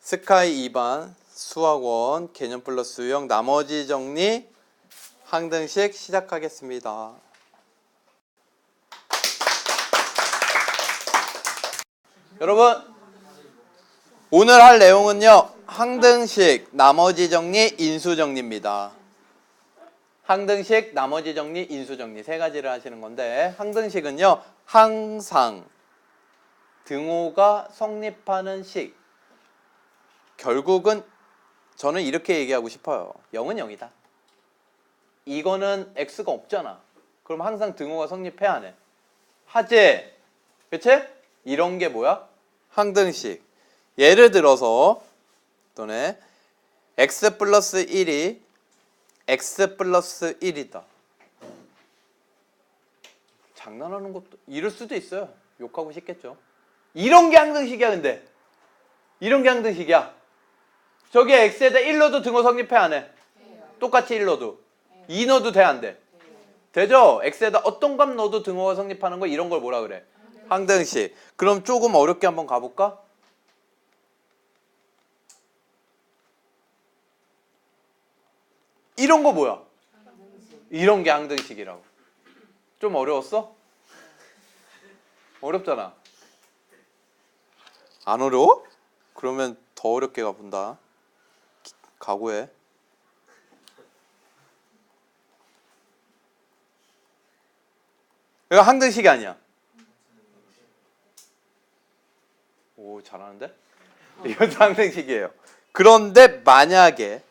스카이 2반 수학원 개념 플러스 유형 나머지 정리 항등식 시작하겠습니다. 여러분 오늘 할 내용은요 항등식 나머지 정리 인수 정리입니다. 항등식 나머지 정리 인수 정리 세 가지를 하시는 건데, 항등식은요 항상 등호가 성립하는 식, 결국은 저는 이렇게 얘기하고 싶어요. 0은 0이다. 이거는 x가 없잖아. 그럼 항상 등호가 성립해 안 해? 하지. 그치? 이런 게 뭐야? 항등식. 예를 들어서 또는 x 플러스 1이 x 플러스 1이다. 장난하는 것도 이럴 수도 있어요. 욕하고 싶겠죠. 이런 게 항등식이야. 근데 이런 게 항등식이야. 저기 x에다 1 넣어도 등호 성립해 안 해? 똑같이 1 넣어도 2 넣어도 돼 안 돼? 되죠? x에다 어떤 값 넣어도 등호가 성립하는 거, 이런 걸 뭐라 그래? 항등식. 그럼 조금 어렵게 한번 가볼까? 이런 거 뭐야? 이런 게 항등식이라고. 좀 어려웠어? 어렵잖아. 안 어려워? 그러면 더 어렵게 가본다. 각오해. 이거 항등식이 아니야. 오, 잘하는데? 이것도 항등식이에요. 그런데 만약에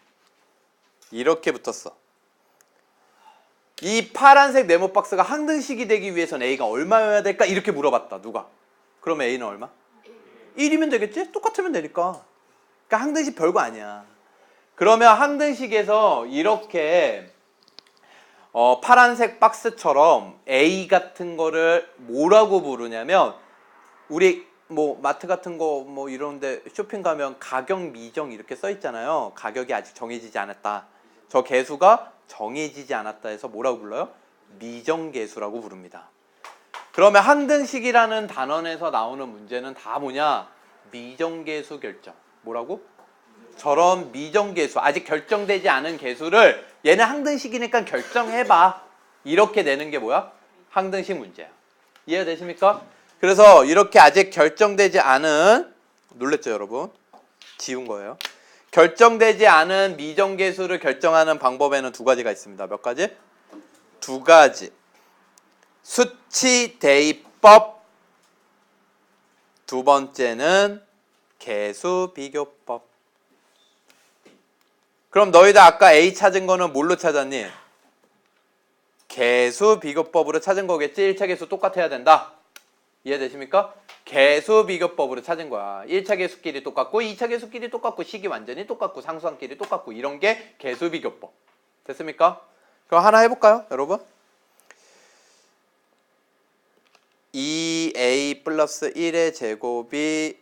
이렇게 붙었어. 이 파란색 네모 박스가 항등식이 되기 위해서는 a가 얼마여야 될까? 이렇게 물어봤다. 누가? 그러면 a는 얼마? 1이면 되겠지? 똑같으면 되니까. 그러니까 항등식 별거 아니야. 그러면 항등식에서 이렇게 파란색 박스처럼 a 같은 거를 뭐라고 부르냐면, 우리 뭐 마트 같은 거 뭐 이런데 쇼핑 가면 가격 미정 이렇게 써 있잖아요. 가격이 아직 정해지지 않았다. 저 개수가 정해지지 않았다 해서 뭐라고 불러요? 미정계수라고 부릅니다. 그러면 항등식이라는 단원에서 나오는 문제는 다 뭐냐? 미정계수 결정. 뭐라고? 저런 미정계수, 아직 결정되지 않은 계수를 얘는 항등식이니까 결정해봐. 이렇게 내는 게 뭐야? 항등식 문제야. 이해되십니까? 그래서 이렇게 아직 결정되지 않은, 놀랬죠 여러분? 지운 거예요. 결정되지 않은 미정계수를 결정하는 방법에는 두 가지가 있습니다. 몇 가지? 두 가지. 수치 대입법, 두 번째는 계수 비교법. 그럼 너희들 아까 A 찾은 거는 뭘로 찾았니? 계수 비교법으로 찾은 거겠지? 1차 계수 똑같아야 된다. 이해되십니까? 계수 비교법으로 찾은 거야. 1차 계수끼리 똑같고 2차 계수끼리 똑같고 식이 완전히 똑같고 상수항끼리 똑같고, 이런 게 계수 비교법. 됐습니까? 그럼 하나 해볼까요, 여러분? 2a 플러스 1의 제곱이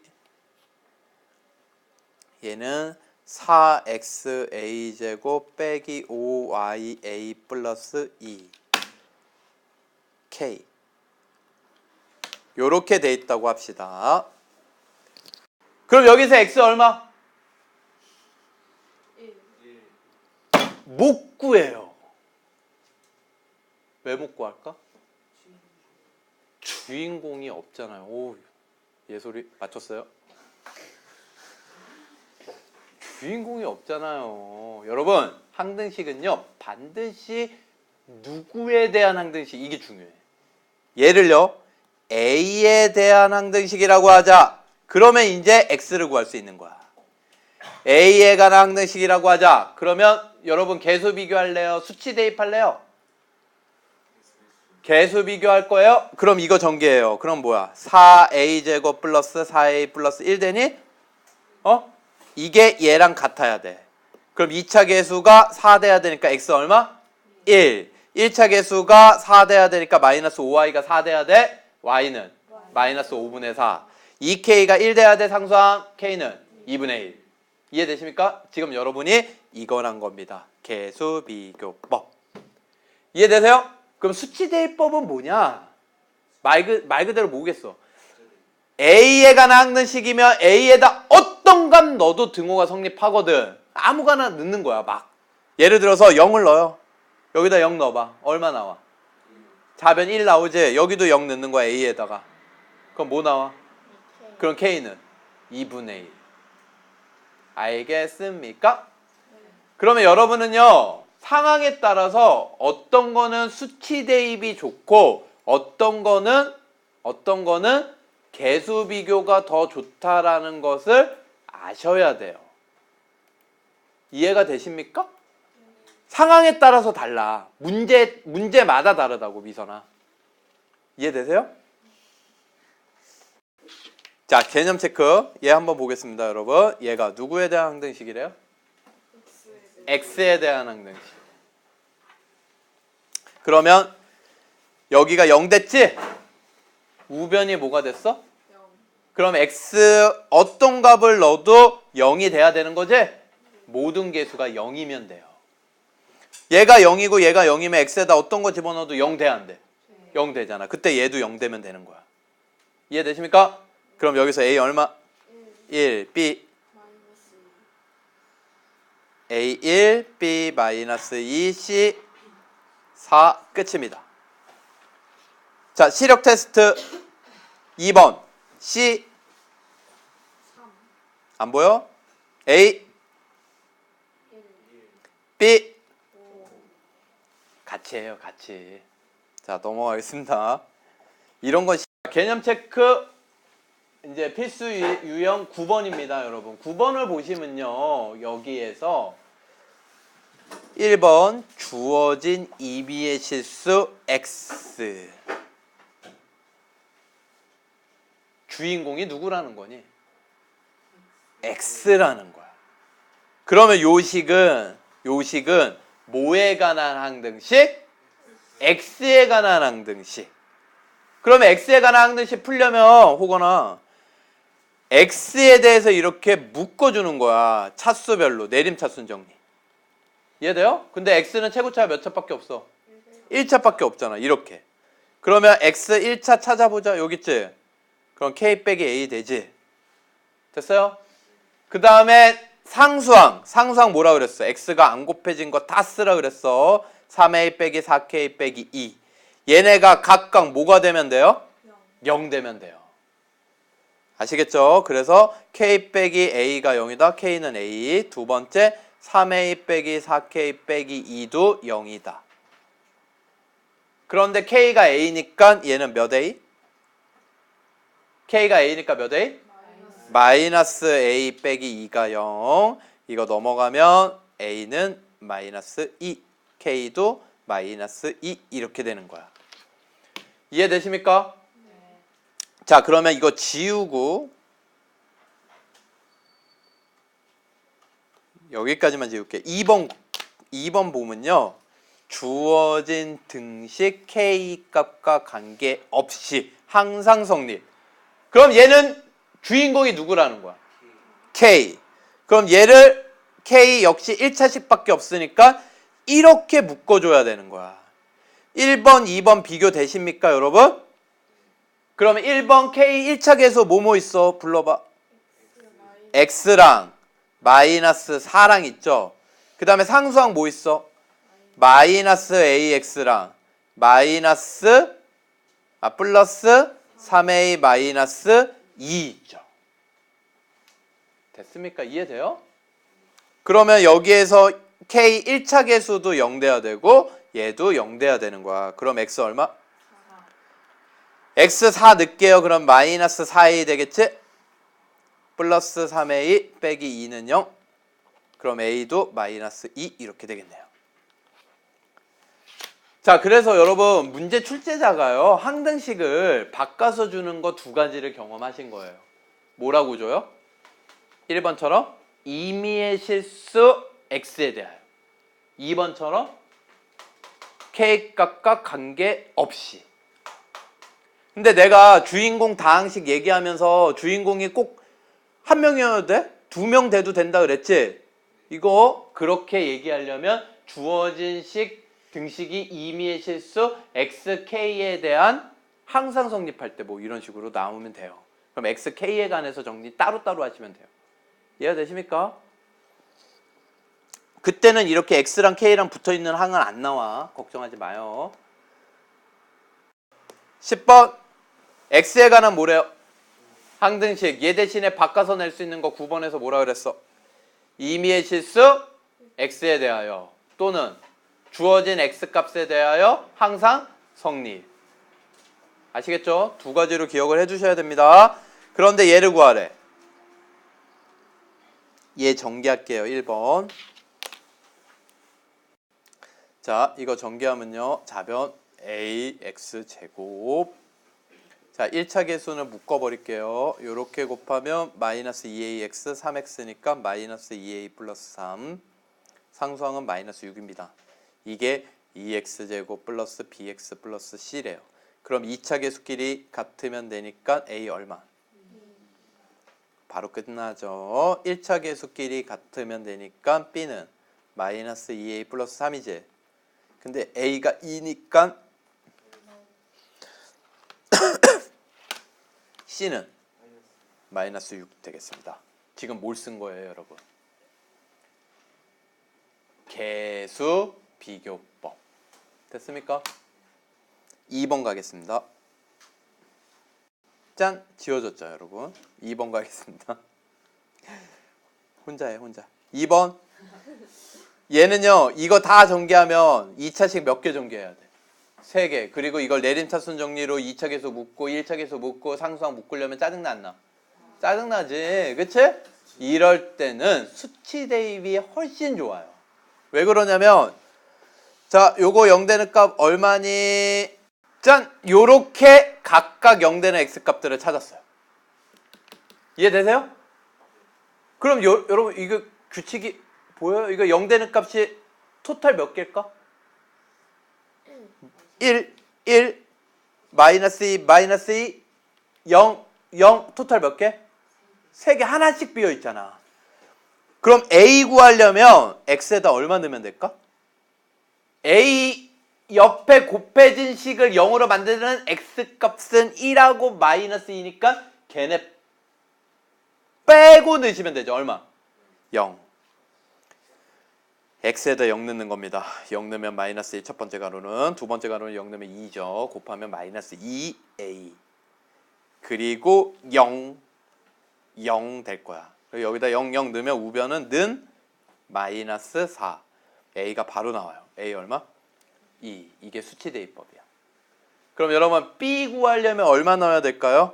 얘는 4xa 제곱 빼기 5ya 플러스 2k, 요렇게 돼 있다고 합시다. 그럼 여기서 x 얼마? 1. 못 구해요. 왜 못 구할까? 주인공이 없잖아요. 오, 예솔이 맞췄어요? 주인공이 없잖아요. 여러분, 항등식은요 반드시 누구에 대한 항등식, 이게 중요해. 예를요 a에 대한 항등식이라고 하자. 그러면 이제 x를 구할 수 있는 거야. a에 관한 항등식이라고 하자. 그러면 여러분 계수 비교할래요? 수치 대입할래요? 계수 비교할 거예요? 그럼 이거 전개해요. 그럼 뭐야? 4a 제곱 플러스 4a 플러스 1 되니? 이게 얘랑 같아야 돼. 그럼 2차 계수가 4 돼야 되니까 x 얼마? 1. 1차 계수가 4 돼야 되니까 마이너스 5y가 4 돼야 돼. y는 마이너스 5분의 4. 2k가 1 돼야 돼. 상수항 k는 2분의 1. 이해되십니까? 지금 여러분이 이거란 겁니다. 계수 비교법. 이해되세요? 그럼 수치 대입법은 뭐냐? 말 그대로 뭐겠어? A에 관한 항등식이면 A에다 어떤 값 넣어도 등호가 성립하거든. 아무거나 넣는 거야 막. 예를 들어서 0을 넣어요. 여기다 0 넣어봐. 얼마 나와? 좌변 1 나오지? 여기도 0 넣는 거야 A에다가. 그럼 뭐 나와? 그럼 K는 2분의 1. 알겠습니까? 그러면 여러분은요, 상황에 따라서 어떤 거는 수치 대입이 좋고 어떤 거는 개수 비교가 더 좋다라는 것을 아셔야 돼요. 이해가 되십니까? 상황에 따라서 달라. 문제마다 다르다고, 미선아. 이해되세요? 자, 개념 체크. 얘 한번 보겠습니다, 여러분. 얘가 누구에 대한 항등식이래요? X에 대한 항등식. 그러면 여기가 0 됐지? 우변이 뭐가 됐어? 0. 그럼 X 어떤 값을 넣어도 0이 돼야 되는 거지? 모든 개수가 0이면 돼요. 얘가 0이고 얘가 0이면 X에다 어떤 거 집어넣어도 0 돼, 안 돼? 0 되잖아. 그때 얘도 0 되면 되는 거야. 이해되십니까? 그럼 여기서 A 얼마? 1, B A1, B 마이너스 2, C 4 끝입니다. 자, 시력 테스트 2번 C 안 보여? A B 같이 해요, 같이. 자, 넘어가겠습니다. 이런 건 개념 체크 이제 필수 유형 9번입니다, 여러분. 9번을 보시면요, 여기에서 1번 주어진 이미의 실수 X. 주인공이 누구라는 거니? X라는 거야. 그러면 요식은 뭐에 관한 항등식? X에 관한 항등식. 그러면 X에 관한 항등식 풀려면 호거나 X에 대해서 이렇게 묶어주는 거야. 차수별로. 내림차순 정리. 이해돼요? 근데 X는 최고차가 몇 차밖에 없어? 1차밖에 없잖아. 이렇게. 그러면 X 1차 찾아보자. 여기 있지? 그럼 K 빼기 A 되지? 됐어요? 그 다음에 상수항. 상수항 뭐라 그랬어? X가 안 곱해진 거 다 쓰라 그랬어. 3A 빼기 4K 빼기 2. 얘네가 각각 뭐가 되면 돼요? 0 되면 돼요. 아시겠죠? 그래서 K 빼기 A가 0이다. K는 A. 두 번째 3A 빼기 4K 빼기 2도 0이다. 그런데 K가 A니까 얘는 몇 A? K가 A니까 몇 A? 마이너스 A 빼기 2가 0. 이거 넘어가면 A는 마이너스 2. K도 마이너스 2 이렇게 되는 거야. 이해되십니까? 네. 자, 그러면 이거 지우고 여기까지만 지울게. 2번 보면요. 주어진 등식 K 값과 관계없이 항상 성립. 그럼 얘는 주인공이 누구라는 거야? K. 그럼 얘를 K 역시 1차식밖에 없으니까 이렇게 묶어줘야 되는 거야. 1번, 2번 비교되십니까, 여러분? 그러면 1번 K 1차 계수 뭐뭐 있어? 불러봐. X랑 마이너스 4랑 있죠? 그 다음에 상수항 뭐 있어? 마이너스 AX랑 플러스 3A 마이너스 2 있죠. 됐습니까? 이해돼요? 그러면 여기에서 K 1차 계수도 0 돼야 되고 얘도 0 돼야 되는 거야. 그럼 X 얼마? 4. X 4 넣을게요. 그럼 마이너스 4A 되겠지? 플러스 3A 빼기 2는 0. 그럼 A도 마이너스 2 이렇게 되겠네요. 자, 그래서 여러분 문제 출제자가요. 항등식을 바꿔서 주는 거 두 가지를 경험하신 거예요. 뭐라고 줘요? 1번처럼 임의의 실수 X에 대하여. 2번처럼 K 값과 관계없이. 근데 내가 주인공 다항식 얘기하면서 주인공이 꼭 한 명이어도 돼? 2명 돼도 된다 그랬지? 이거 그렇게 얘기하려면 주어진 식 등식이 임의의 실수 XK에 대한 항상 성립할 때 뭐 이런 식으로 나오면 돼요. 그럼 x, k에 관해서 정리 따로따로 하시면 돼요. 이해가 되십니까? 그때는 이렇게 x랑 k랑 붙어있는 항은 안 나와. 걱정하지 마요. 10번 x에 관한 뭐래요? 항등식. 얘 대신에 바꿔서 낼 수 있는 거 9번에서 뭐라 그랬어? 임의의 실수 x에 대하여 또는 주어진 x값에 대하여 항상 성립. 아시겠죠? 두 가지로 기억을 해주셔야 됩니다. 그런데 얘를 구하래. 얘 전개할게요. 1번. 자, 이거 전개하면요. 좌변 ax 제곱. 자, 1차 계수는 묶어버릴게요. 요렇게 곱하면 마이너스 2ax 3x니까 마이너스 2a 플러스 3. 상수항은 마이너스 6입니다. 이게 2x제곱 플러스 bx 플러스 c래요. 그럼 2차 계수끼리 같으면 되니까 a 얼마? 바로 끝나죠. 1차 계수끼리 같으면 되니까 b는 마이너스 2a 플러스 3이지. 근데 a가 2니까 c는 마이너스 6 되겠습니다. 지금 뭘 쓴 거예요, 여러분? 계수 비교법. 됐습니까? 2번 가겠습니다. 짠! 지워졌죠, 여러분? 2번 가겠습니다. 혼자 해, 혼자. 2번. 얘는요, 이거 다 전개하면 2차식 몇 개 전개해야 돼? 3개. 그리고 이걸 내림차순 정리로 2차 계수 묶고 1차 계수 묶고 상수항 묶으려면 짜증나 안 나? 짜증나지. 그치? 이럴 때는 수치 대입이 훨씬 좋아요. 왜 그러냐면 자, 요거 0되는 값 얼마니? 짠! 요렇게 각각 0되는 x값들을 찾았어요. 이해되세요? 그럼 여러분 이거 규칙이 보여요? 이거 0되는 값이 토탈 몇 개일까? 1, 1, 마이너스 2, 마이너스 2, 0, 0, 토탈 몇 개? 3개 하나씩 비어있잖아. 그럼 a 구하려면 x에다 얼마 넣으면 될까? a 옆에 곱해진 식을 0으로 만드는 x값은 1하고 마이너스 2니까 걔네 빼고 넣으시면 되죠. 얼마? 0. x에다 0 넣는 겁니다. 0 넣으면 마이너스 1 첫 번째 가로는, 두 번째 가로는 0 넣으면 2죠. 곱하면 마이너스 2a. 그리고 0, 0 될 거야. 여기다 0, 0 넣으면 우변은 는 마이너스 4. a가 바로 나와요. a 얼마? 2. 이게 수치 대입법이야. 그럼 여러분 b 구하려면 얼마 넣어야 될까요?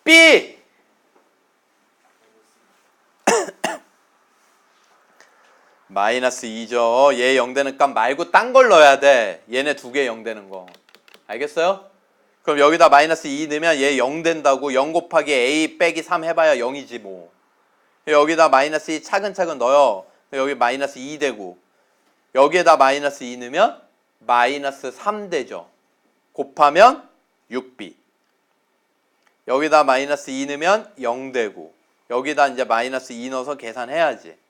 b! 마이너스 2죠. 얘 0 되는 값 말고 딴 걸 넣어야 돼. 얘네 두 개 0 되는 거. 알겠어요? 그럼 여기다 마이너스 2 넣으면 얘 0 된다고. 0 곱하기 a 빼기 3 해봐야 0이지 뭐. 여기다 마이너스 2 차근차근 넣어요. 여기 마이너스 2 되고 여기에다 마이너스 2 넣으면 마이너스 3 되죠. 곱하면 6b. 여기다 마이너스 2 넣으면 0 되고 여기다 이제 마이너스 2 넣어서 계산해야지.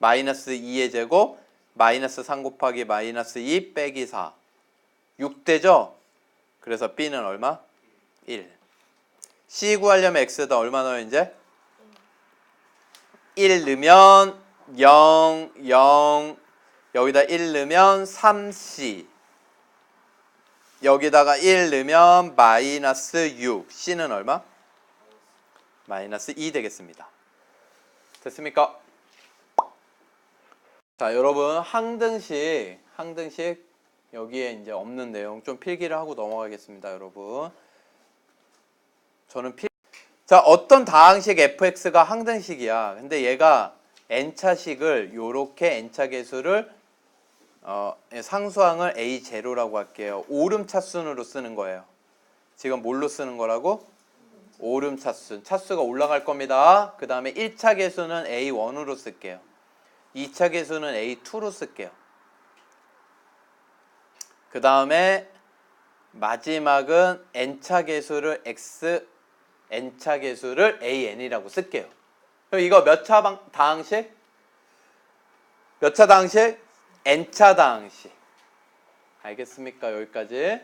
마이너스 2의 제곱 마이너스 3 곱하기 마이너스 2 빼기 4. 6 되죠? 그래서 b는 얼마? 1. c 구하려면 x에다 얼마 넣어요 이제? 1 넣으면 0, 0. 여기다 1 넣으면 3c. 여기다가 1 넣으면 마이너스 6. c는 얼마? 마이너스 2 되겠습니다. 됐습니까? 자, 여러분 항등식 여기에 이제 없는 내용 좀 필기를 하고 넘어가겠습니다, 여러분. 자, 어떤 다항식 fx가 항등식이야. 근데 얘가 n차식을 요렇게 n차 계수를 상수항을 a0라고 할게요. 오름차순으로 쓰는 거예요. 지금 뭘로 쓰는 거라고? 오름차순. 차수가 올라갈 겁니다. 그 다음에 1차 계수는 a1으로 쓸게요. 2차 계수는 a2로 쓸게요. 그 다음에 마지막은 n차 계수를 n차 계수를 an이라고 쓸게요. 그럼 이거 몇 차 다항식? 몇 차 다항식? n차 다항식. 알겠습니까? 여기까지.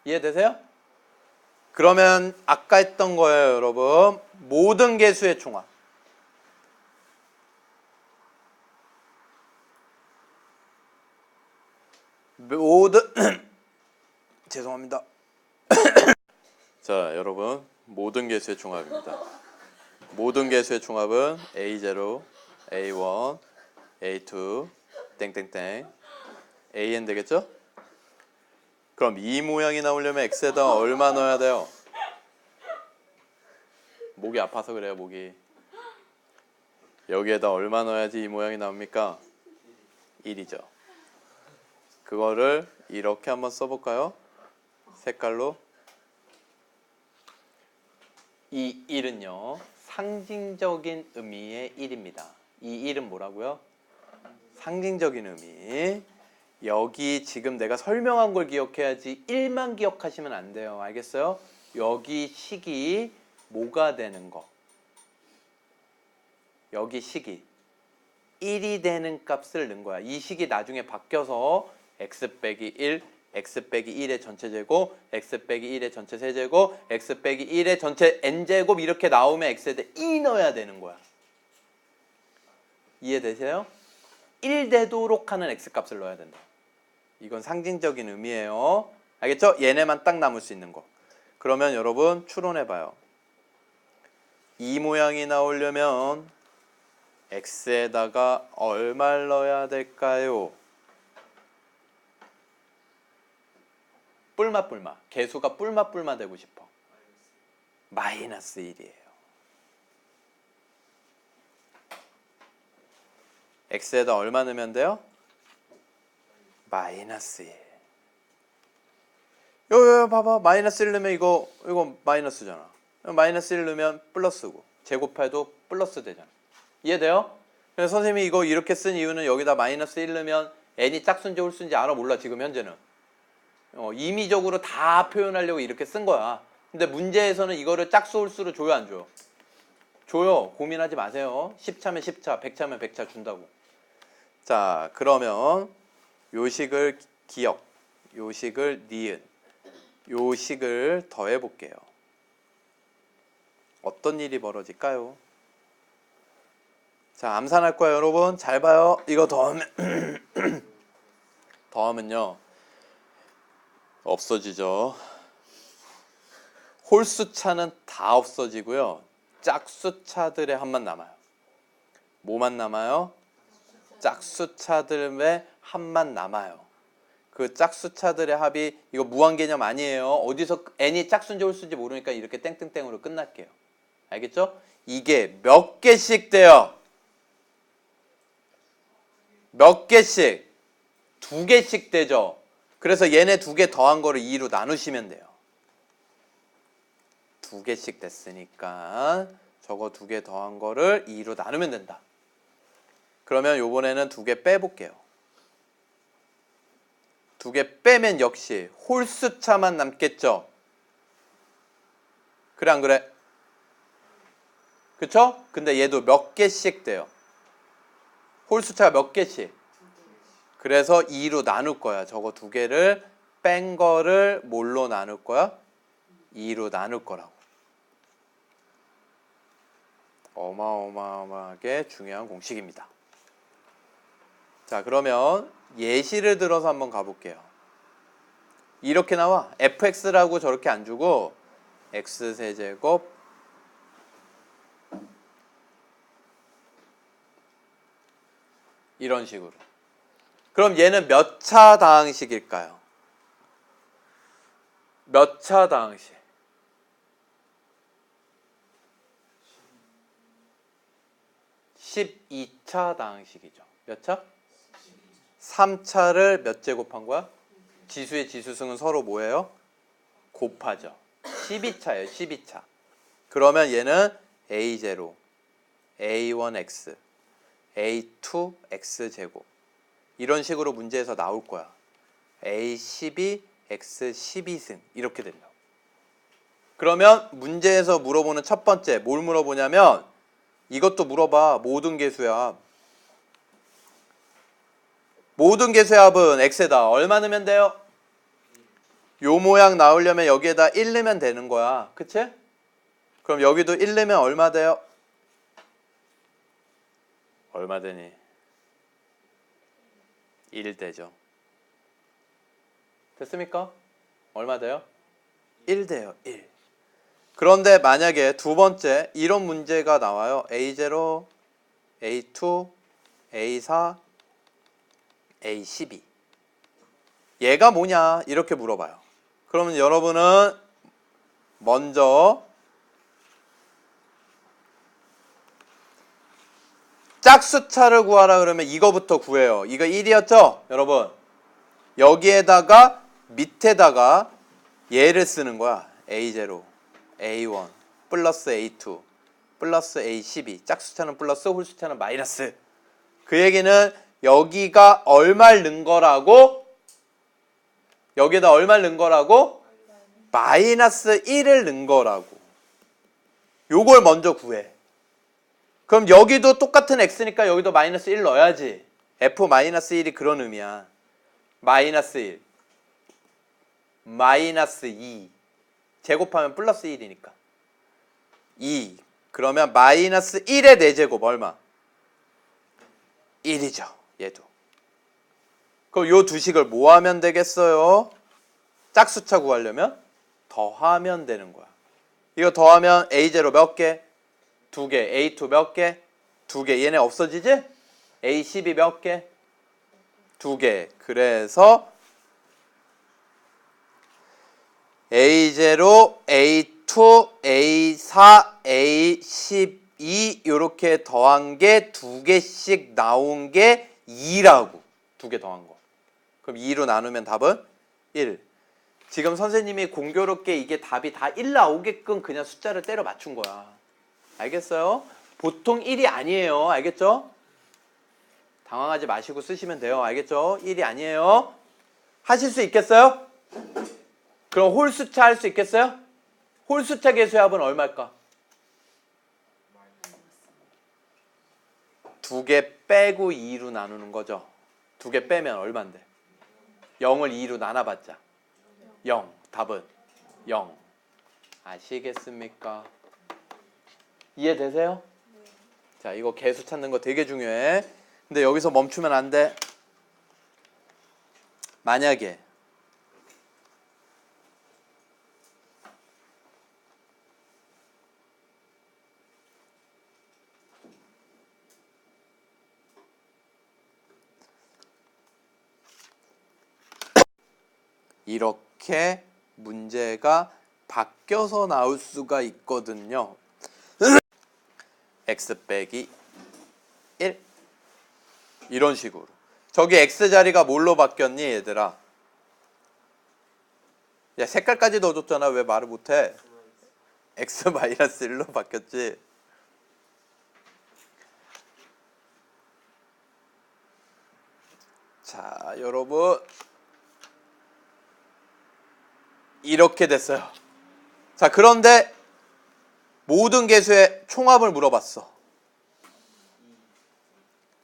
이해되세요? 그러면 아까 했던 거예요, 여러분. 모든 개수의 총합. 모든 죄송합니다. 자, 여러분. 모든 개수의 총합입니다. 모든 개수의 총합은 A0, A1, A2, 땡땡땡, AN 되겠죠? 그럼 이 모양이 나오려면 X에다 얼마 넣어야 돼요? 목이 아파서 그래요, 목이. 여기에다 얼마 넣어야지 이 모양이 나옵니까? 1이죠. 그거를 이렇게 한번 써볼까요? 색깔로. 이 1은요, 상징적인 의미의 1입니다. 이 1은 뭐라고요? 상징적인 의미. 여기 지금 내가 설명한 걸 기억해야지 1만 기억하시면 안 돼요. 알겠어요? 여기 식이 뭐가 되는 거. 여기 식이 1이 되는 값을 넣은 거야. 이 식이 나중에 바뀌어서 x 빼기 1, x 빼기 1의 전체 제곱, x 빼기 1의 전체 세제곱, x 빼기 1의 전체 n제곱 이렇게 나오면 x에다 2 넣어야 되는 거야. 이해되세요? 1 되도록 하는 x값을 넣어야 된다. 이건 상징적인 의미예요. 알겠죠? 얘네만 딱 남을 수 있는 거. 그러면 여러분 추론해봐요. 이 모양이 나오려면 x에다가 얼마를 넣어야 될까요? 뿔마. 개수가 뿔마 되고 싶어. 마이너스 1이에요. x에다 얼마 넣으면 돼요? 마이너스 1. 요 봐봐. 마이너스 1 넣으면 이거 마이너스잖아. 마이너스 1 넣으면 플러스고 제곱해도 플러스 되잖아. 이해돼요? 그래서 선생님이 이거 이렇게 쓴 이유는 여기다 마이너스 1 넣으면 n이 짝수인지 홀수인지 알아 몰라 지금 현재는. 임의적으로 다 표현하려고 이렇게 쓴 거야. 근데 문제에서는 이거를 짝수 홀수로 줘요 안 줘요? 줘요. 고민하지 마세요. 10차면 10차, 100차면 100차 준다고. 자, 그러면 요식을 기억, 요식을 니은, 요식을 더해 볼게요. 어떤 일이 벌어질까요? 자, 암산할 거예요, 여러분. 잘 봐요. 이거 더하면요. 없어지죠. 홀수차는 다 없어지고요. 짝수차들의 합만 남아요. 뭐만 남아요? 짝수차들의 합만 남아요. 그 짝수차들의 합이 이거 무한개념 아니에요. 어디서 n이 짝수인지 홀수인지 모르니까 이렇게 땡땡땡으로 끝날게요. 알겠죠? 이게 몇 개씩 돼요? 몇 개씩? 2개씩 되죠? 그래서 얘네 2개 더한 거를 2로 나누시면 돼요. 2개씩 됐으니까 저거 2개 더한 거를 2로 나누면 된다. 그러면 요번에는 2개 빼볼게요. 2개 빼면 역시 홀수차만 남겠죠? 그래 안 그래? 그쵸? 근데 얘도 몇 개씩 돼요. 홀수차가 몇 개씩? 그래서 2로 나눌 거야. 저거 2개를 뺀 거를 뭘로 나눌 거야? 2로 나눌 거라고. 어마어마하게 중요한 공식입니다. 자, 그러면 예시를 들어서 한번 가볼게요. 이렇게 나와. fx라고 저렇게 안 주고 x세제곱 이런 식으로. 그럼 얘는 몇 차 다항식일까요? 몇 차 다항식? 12차 다항식이죠. 몇 차? 3차를 몇 제곱한 거야? 지수의 지수승은 서로 뭐예요? 곱하죠. 12차예요. 12차. 그러면 얘는 A0, A1x, A2x 제곱 이런 식으로 문제에서 나올 거야. A12, X12승 이렇게 된다. 그러면 문제에서 물어보는 첫 번째 뭘 물어보냐면 이것도 물어봐. 모든 개수의 합. 모든 개수의 합은 x에다 얼마 넣으면 돼요? 요 모양 나오려면 여기에다 1 넣으면 되는 거야. 그치? 그럼 여기도 1 넣으면 얼마 돼요? 얼마 되니? 1 되죠. 됐습니까? 얼마 돼요? 1 돼요. 1. 그런데 만약에 두 번째 이런 문제가 나와요. A0, A2, A4, A12. 얘가 뭐냐? 이렇게 물어봐요. 그러면 여러분은 먼저 짝수차를 구하라 그러면 이거부터 구해요. 이거 1이었죠? 여러분. 여기에다가 밑에다가 얘를 쓰는 거야. A0, A1, 플러스 A2, 플러스 A12. 짝수차는 플러스, 홀수차는 마이너스. 그 얘기는 여기가 얼마를 넣은 거라고? 여기에다 얼마를 넣은 거라고? 마이너스 1을 넣은 거라고. 요걸 먼저 구해. 그럼 여기도 똑같은 x니까 여기도 마이너스 1 넣어야지. f 마이너스 1이 그런 의미야. 마이너스 1, 마이너스 2 제곱하면 플러스 1이니까 2. 그러면 마이너스 1의 4제곱 얼마? 1이죠. 얘도. 그럼 요 두 식을 뭐 하면 되겠어요? 짝수차 구하려면 더하면 되는 거야. 이거 더하면 A0 몇 개? 2개. A2 몇 개? 2개. 얘네 없어지지? A12 몇 개? 2개. 그래서 A0, A2, A4, A12 이렇게 더한 게 2개씩 나온 게 2라고. 2개 더한 거. 그럼 2로 나누면 답은 1. 지금 선생님이 공교롭게 이게 답이 다 1 나오게끔 그냥 숫자를 때려 맞춘 거야. 알겠어요? 보통 1이 아니에요. 알겠죠? 당황하지 마시고 쓰시면 돼요. 알겠죠? 1이 아니에요. 하실 수 있겠어요? 그럼 홀수차 할 수 있겠어요? 홀수차 계수합은 얼마일까? 2개 빼고 2로 나누는 거죠. 2개 빼면 얼만데? 0을 2로 나눠봤자 0. 답은 0. 아시겠습니까? 이해되세요? 자, 이거 개수 찾는 거 되게 중요해. 근데 여기서 멈추면 안 돼. 만약에 이렇게 문제가 바뀌어서 나올 수가 있거든요. x 빼기 1 이런 식으로. 저기 x 자리가 뭘로 바뀌었니 얘들아? 야, 색깔까지 넣어줬잖아. 왜 말을 못해? x 마이너스 1로 바뀌었지. 자, 여러분 이렇게 됐어요. 자, 그런데 모든 개수의 총합을 물어봤어.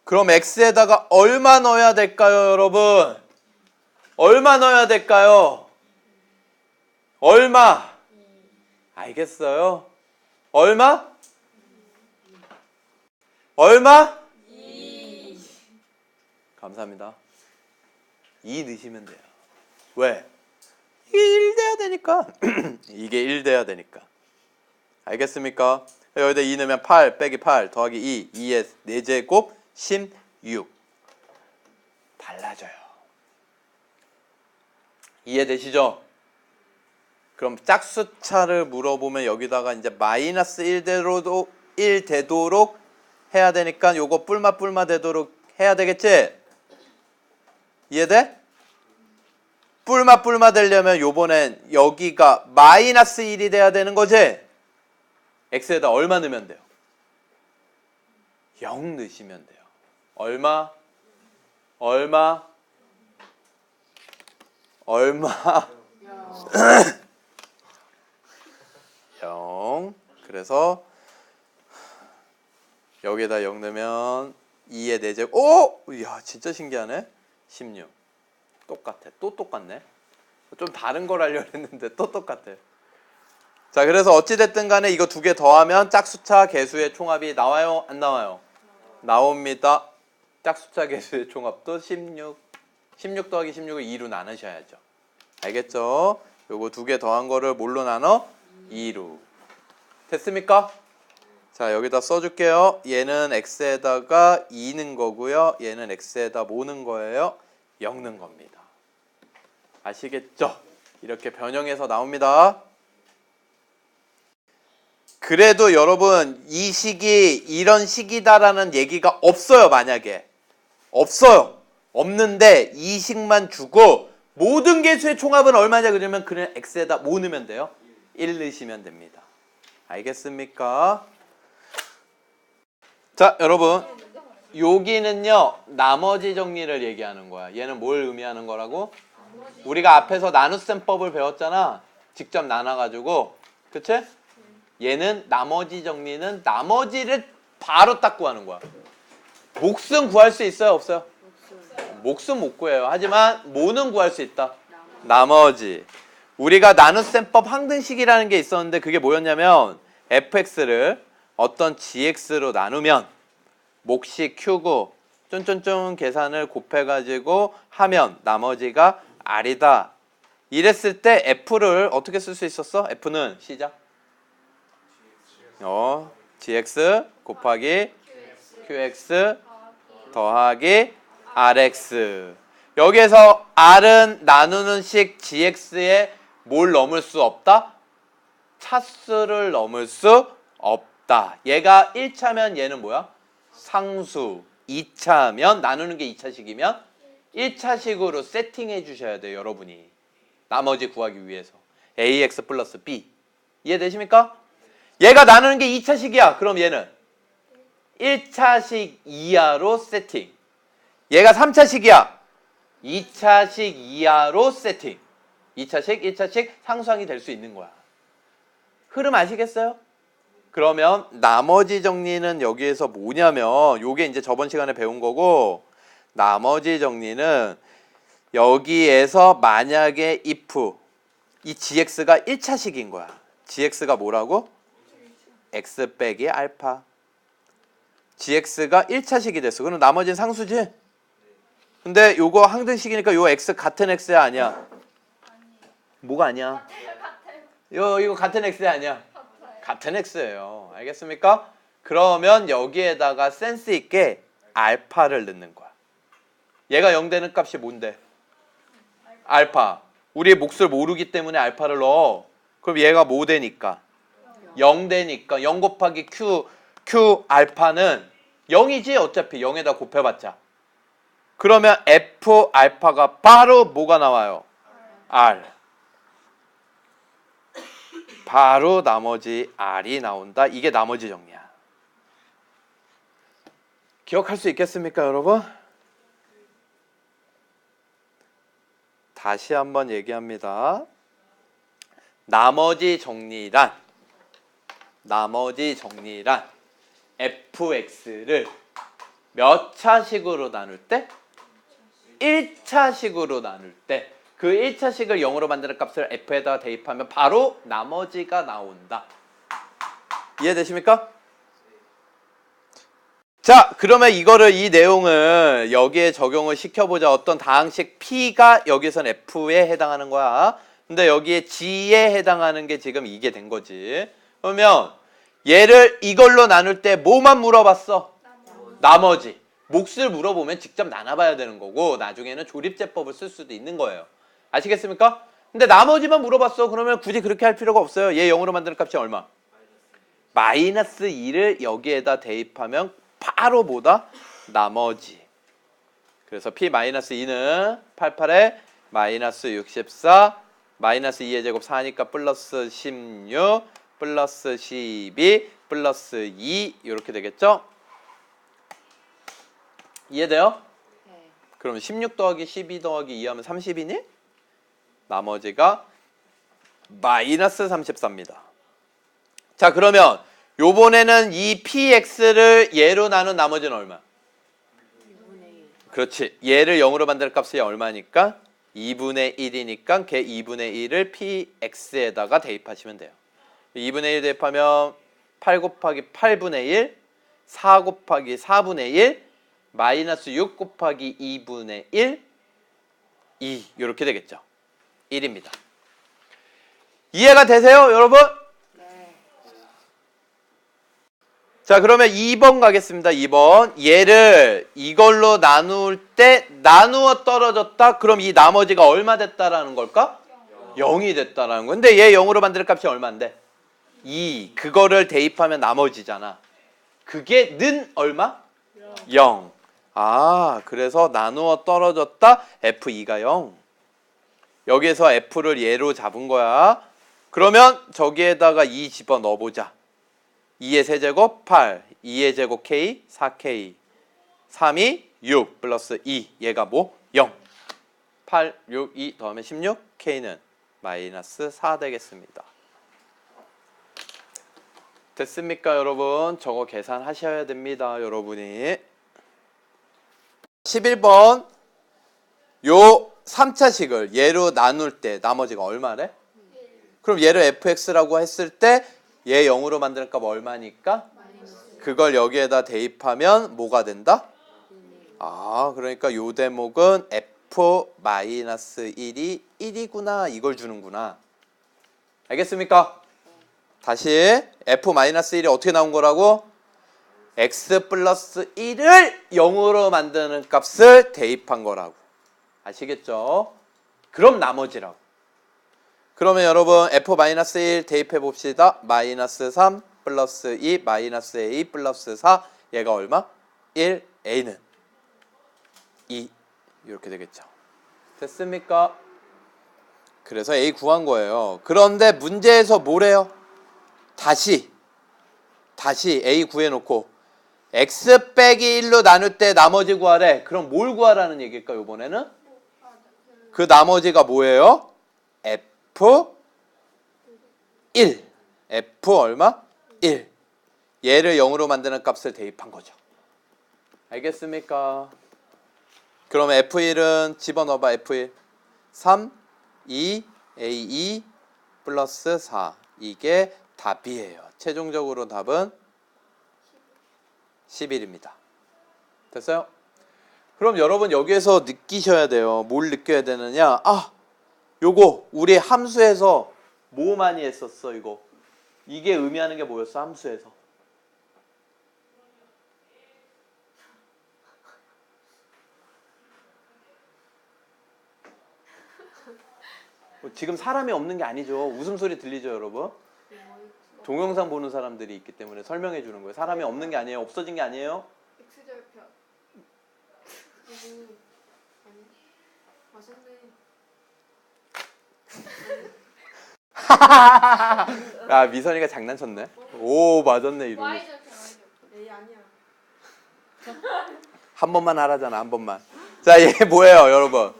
그럼 x에다가 얼마 넣어야 될까요, 여러분? 얼마 넣어야 될까요? 얼마? 알겠어요? 얼마? 얼마? 2. 감사합니다. 2 넣으시면 돼요. 왜? 이게 1 돼야 되니까. 이게 1 돼야 되니까. 알겠습니까? 여기다 2 넣으면 8 빼기 8 더하기 2. 2의 4제곱 16. 달라져요. 이해되시죠? 그럼 짝수차를 물어보면 여기다가 이제 마이너스 1 되도록 해야 되니까 요거 뿔마 되도록 해야 되겠지? 이해돼? 뿔마 되려면 요번엔 여기가 마이너스 1이 돼야 되는 거지? x에다 얼마 넣으면 돼요? 0 넣으시면 돼요. 얼마? 얼마? 얼마? 0. 그래서 여기에다 0 넣으면 2의 4제곱. 오! 이야, 진짜 신기하네. 16. 똑같아. 또 똑같네. 좀 다른 걸 하려고 했는데 또 똑같아요. 자, 그래서 어찌됐든 간에 이거 두 개 더하면 짝수차 개수의 총합이 나와요? 안 나와요? 나옵니다. 짝수차 개수의 총합도 16. 16 더하기 16을 2로 나누셔야죠. 알겠죠? 요거 두 개 더한 거를 뭘로 나눠? 2로. 됐습니까? 자, 여기다 써줄게요. 얘는 x에다가 2는 거고요. 얘는 x에다 뭐는 거예요? 0는 겁니다. 아시겠죠? 이렇게 변형해서 나옵니다. 그래도 여러분 이 식이 이런 식이다라는 얘기가 없어요. 만약에 없어요. 없는데 이 식만 주고 모든 개수의 총합은 얼마냐 그러면 그냥 x에다 뭐 넣으면 돼요? 1 넣으시면 됩니다. 알겠습니까? 자, 여러분 여기는요 나머지 정리를 얘기하는 거야. 얘는 뭘 의미하는 거라고? 우리가 앞에서 나눗셈법을 배웠잖아. 직접 나눠가지고, 그치? 얘는 나머지 정리는 나머지를 바로 딱 구하는 거야. 몫은 구할 수 있어요? 없어요? 몫은 못 구해요. 하지만 뭐는 구할 수 있다? 나머지. 우리가 나눗셈법 항등식이라는 게 있었는데 그게 뭐였냐면 fx를 어떤 gx로 나누면 몫이 q고 쫀쫀쫀 계산을 곱해가지고 하면 나머지가 r이다. 이랬을 때 f를 어떻게 쓸 수 있었어? f는 시작. gx 곱하기 qx 더하기 rx. 여기에서 r은 나누는 식 gx에 뭘 넘을 수 없다? 차수를 넘을 수 없다. 얘가 1차면 얘는 뭐야? 상수. 2차면 나누는 게 2차식이면 1차식으로 세팅해 주셔야 돼요. 여러분이. 나머지 구하기 위해서. ax 플러스 b. 이해되십니까? 얘가 나누는 게 2차식이야. 그럼 얘는 1차식 이하로 세팅. 얘가 3차식이야. 2차식 이하로 세팅. 2차식, 1차식 상수항이 될 수 있는 거야. 흐름 아시겠어요? 그러면 나머지 정리는 여기에서 뭐냐면 요게 이제 저번 시간에 배운 거고 나머지 정리는 여기에서 만약에 if 이 gx가 1차식인 거야. gx가 뭐라고? x 빼기 알파. gx가 1차식이 됐어. 그럼 나머지는 상수지? 근데 요거 항등식이니까 요 x 같은 x야 아니야? 뭐가 아니야? 이거 같은 x야 아니야? 같은 x예요. 알겠습니까? 그러면 여기에다가 센스 있게 알파를 넣는 거야. 얘가 0 되는 값이 뭔데? 알파. 우리의 몫을 모르기 때문에 알파를 넣어. 그럼 얘가 뭐 되니까? 0 되니까 0 곱하기 q 알파는 0이지 어차피 0에다 곱해봤자. 그러면 f 알파가 바로 뭐가 나와요? r. 바로 나머지 r이 나온다. 이게 나머지 정리야. 기억할 수 있겠습니까, 여러분? 다시 한번 얘기합니다. 나머지 정리란 fx를 몇 차식으로 나눌 때? 1차식으로 나눌 때 그 1차식을 0으로 만드는 값을 f에다가 대입하면 바로 나머지가 나온다. 이해되십니까? 자, 그러면 이 내용을 여기에 적용을 시켜보자. 어떤 다항식 p가 여기선 f에 해당하는 거야. 근데 여기에 g에 해당하는 게 지금 이게 된 거지. 그러면 얘를 이걸로 나눌 때 뭐만 물어봤어? 나머지. 몫을 물어보면 직접 나눠봐야 되는 거고 나중에는 조립제법을 쓸 수도 있는 거예요. 아시겠습니까? 근데 나머지만 물어봤어. 그러면 굳이 그렇게 할 필요가 없어요. 얘 0으로 만드는 값이 얼마? 마이너스 2를 여기에다 대입하면 바로 뭐다? 나머지. 그래서 p-2는 88에 마이너스 64 마이너스 2의 제곱 4니까 플러스 16 플러스 12 플러스 2 이렇게 되겠죠? 이해돼요? 네. 그럼 16 더하기 12 더하기 2 하면 30이니? 나머지가 마이너스 34입니다. 자, 그러면 요번에는 이 px를 얘로 나눈 나머지는 얼마? 2분의 1. 그렇지. 얘를 0으로 만들 값이 얼마니까? 2분의 1이니까 걔 2분의 1을 px에다가 대입하시면 돼요. 2분의 1 대입하면 8 곱하기 8분의 1, 4 곱하기 4분의 1, 마이너스 6 곱하기 2분의 1, 2 이렇게 되겠죠. 1입니다. 이해가 되세요, 여러분? 네. 자, 그러면 2번 가겠습니다. 2번. 얘를 이걸로 나눌 때 나누어 떨어졌다. 그럼 이 나머지가 얼마 됐다라는 걸까? 0이 됐다라는 거. 근데 얘 0으로 만들 값이 얼마인데? 2. 그거를 대입하면 나머지잖아. 그게 는 얼마? 0. 아, 그래서 나누어 떨어졌다. F2가 0. 여기에서 F를 얘로 잡은 거야. 그러면 저기에다가 2 집어 넣어보자. 2의 세제곱 8, 2의 제곱 K, 4K, 3이 6 플러스 2, 얘가 뭐? 0. 8, 6, 2 더하면 16, K는 마이너스 4 되겠습니다. 됐습니까, 여러분? 저거 계산하셔야 됩니다, 여러분이. 11번 요 3차식을 얘로 나눌 때 나머지가 얼마래? 그럼 얘를 fx라고 했을 때 얘 0으로 만드는 값 얼마니까? 그걸 여기에다 대입하면 뭐가 된다? 아, 그러니까 요 대목은 f-1이 1이구나 이걸 주는구나. 알겠습니까? 다시 f-1이 어떻게 나온 거라고? x 플러스 1을 0으로 만드는 값을 대입한 거라고. 아시겠죠? 그럼 나머지라고. 그러면 여러분 f-1 대입해 봅시다. 마이너스 3 플러스 2 마이너스 a 플러스 4 얘가 얼마? 1 a는 2 이렇게 되겠죠. 됐습니까? 그래서 a 구한 거예요. 그런데 문제에서 뭐래요? 다시 a 구해놓고 x 빼기 1로 나눌 때 나머지 구하래. 그럼 뭘 구하라는 얘기일까 이번에는? 그 나머지가 뭐예요? F1 F 얼마? 1 얘를 0으로 만드는 값을 대입한 거죠. 알겠습니까? 그러면 F1은 집어넣어봐. F1 3, 2, A2 플러스 4 이게 답이에요. 최종적으로 답은 11입니다. 됐어요? 그럼 여러분 여기에서 느끼셔야 돼요. 뭘 느껴야 되느냐? 아, 요거 우리 함수에서 뭐 많이 했었어 이거. 이게 의미하는 게 뭐였어 함수에서? 지금 사람이 없는 게 아니죠. 웃음소리 들리죠 여러분? 동영상 보는 사람들이 있기 때문에 설명해 주는 거예요. 사람이 없는 게 아니에요. 없어진 게 아니에요. X절편. 아니. 맞았네. 아, 미선이가 장난쳤네. 오, 맞았네 이러고. Y절편. A 아니야. 한 번만 하라잖아, 한 번만. 자, 얘 뭐예요, 여러분?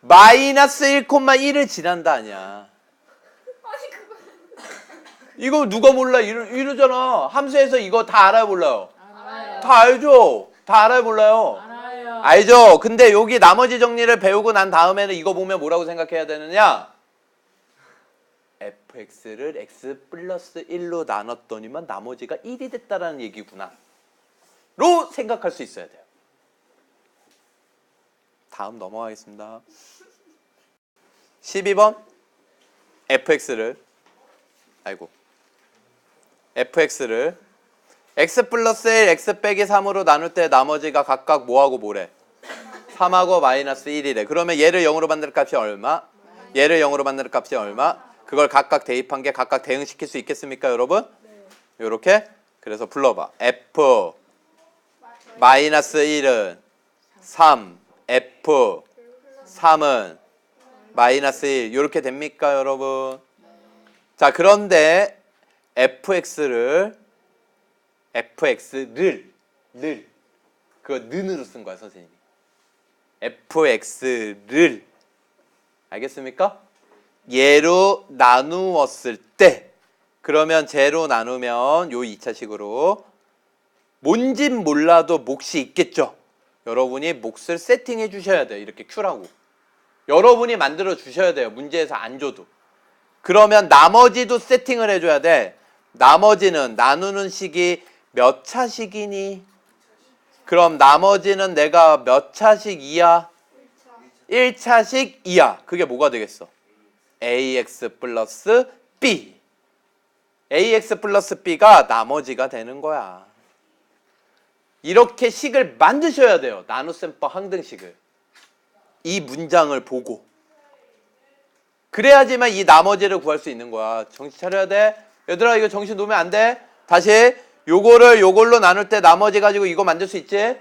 마이너스 1,1을 지난다 아니야. 아니 그거. 이거 누가 몰라? 이러잖아. 함수에서 이거 다 알아요, 몰라요? 알아요. 다 알죠? 다 알아요, 몰라요? 알아요. 알죠? 근데 여기 나머지 정리를 배우고 난 다음에는 이거 보면 뭐라고 생각해야 되느냐? fx를 x 플러스 1로 나눴더니만 나머지가 1이 됐다라는 얘기구나. 로 생각할 수 있어야 돼요. 다음 넘어가겠습니다. 12번 fx를 x 플러스 1, x 빼기 3으로 나눌 때 나머지가 각각 뭐하고 뭐래? 3하고 마이너스 1이래. 그러면 얘를 0으로 만들 값이 얼마? 얘를 0으로 만들 값이 얼마? 그걸 각각 대입한 게 각각 대응시킬 수 있겠습니까, 여러분? 요렇게. 그래서 불러봐. f 마이너스 1은 3, f 3은 마이너스 1 이렇게 됩니까, 여러분? 자, 그런데 fx를 그거 는으로 쓴 거야, 선생님이. fx를 알겠습니까? 얘로 나누었을 때 그러면 쟤로 나누면 요 2차식으로 뭔진 몰라도 몫이 있겠죠. 여러분이 몫을 세팅해 주셔야 돼요. 이렇게 Q라고. 여러분이 만들어 주셔야 돼요. 문제에서 안 줘도. 그러면 나머지도 세팅을 해줘야 돼. 나머지는 나누는 식이 몇 차식이니? 그럼 나머지는 내가 몇 차식 이야? 1차식 이야. 그게 뭐가 되겠어? ax 플러스 b. ax 플러스 b가 나머지가 되는 거야. 이렇게 식을 만드셔야 돼요. 나눗셈법 항등식을. 이 문장을 보고. 그래야지만 이 나머지를 구할 수 있는 거야. 정신 차려야 돼. 얘들아 이거 정신 놓으면 안 돼. 다시 요거를 요걸로 나눌 때 나머지 가지고 이거 만들 수 있지?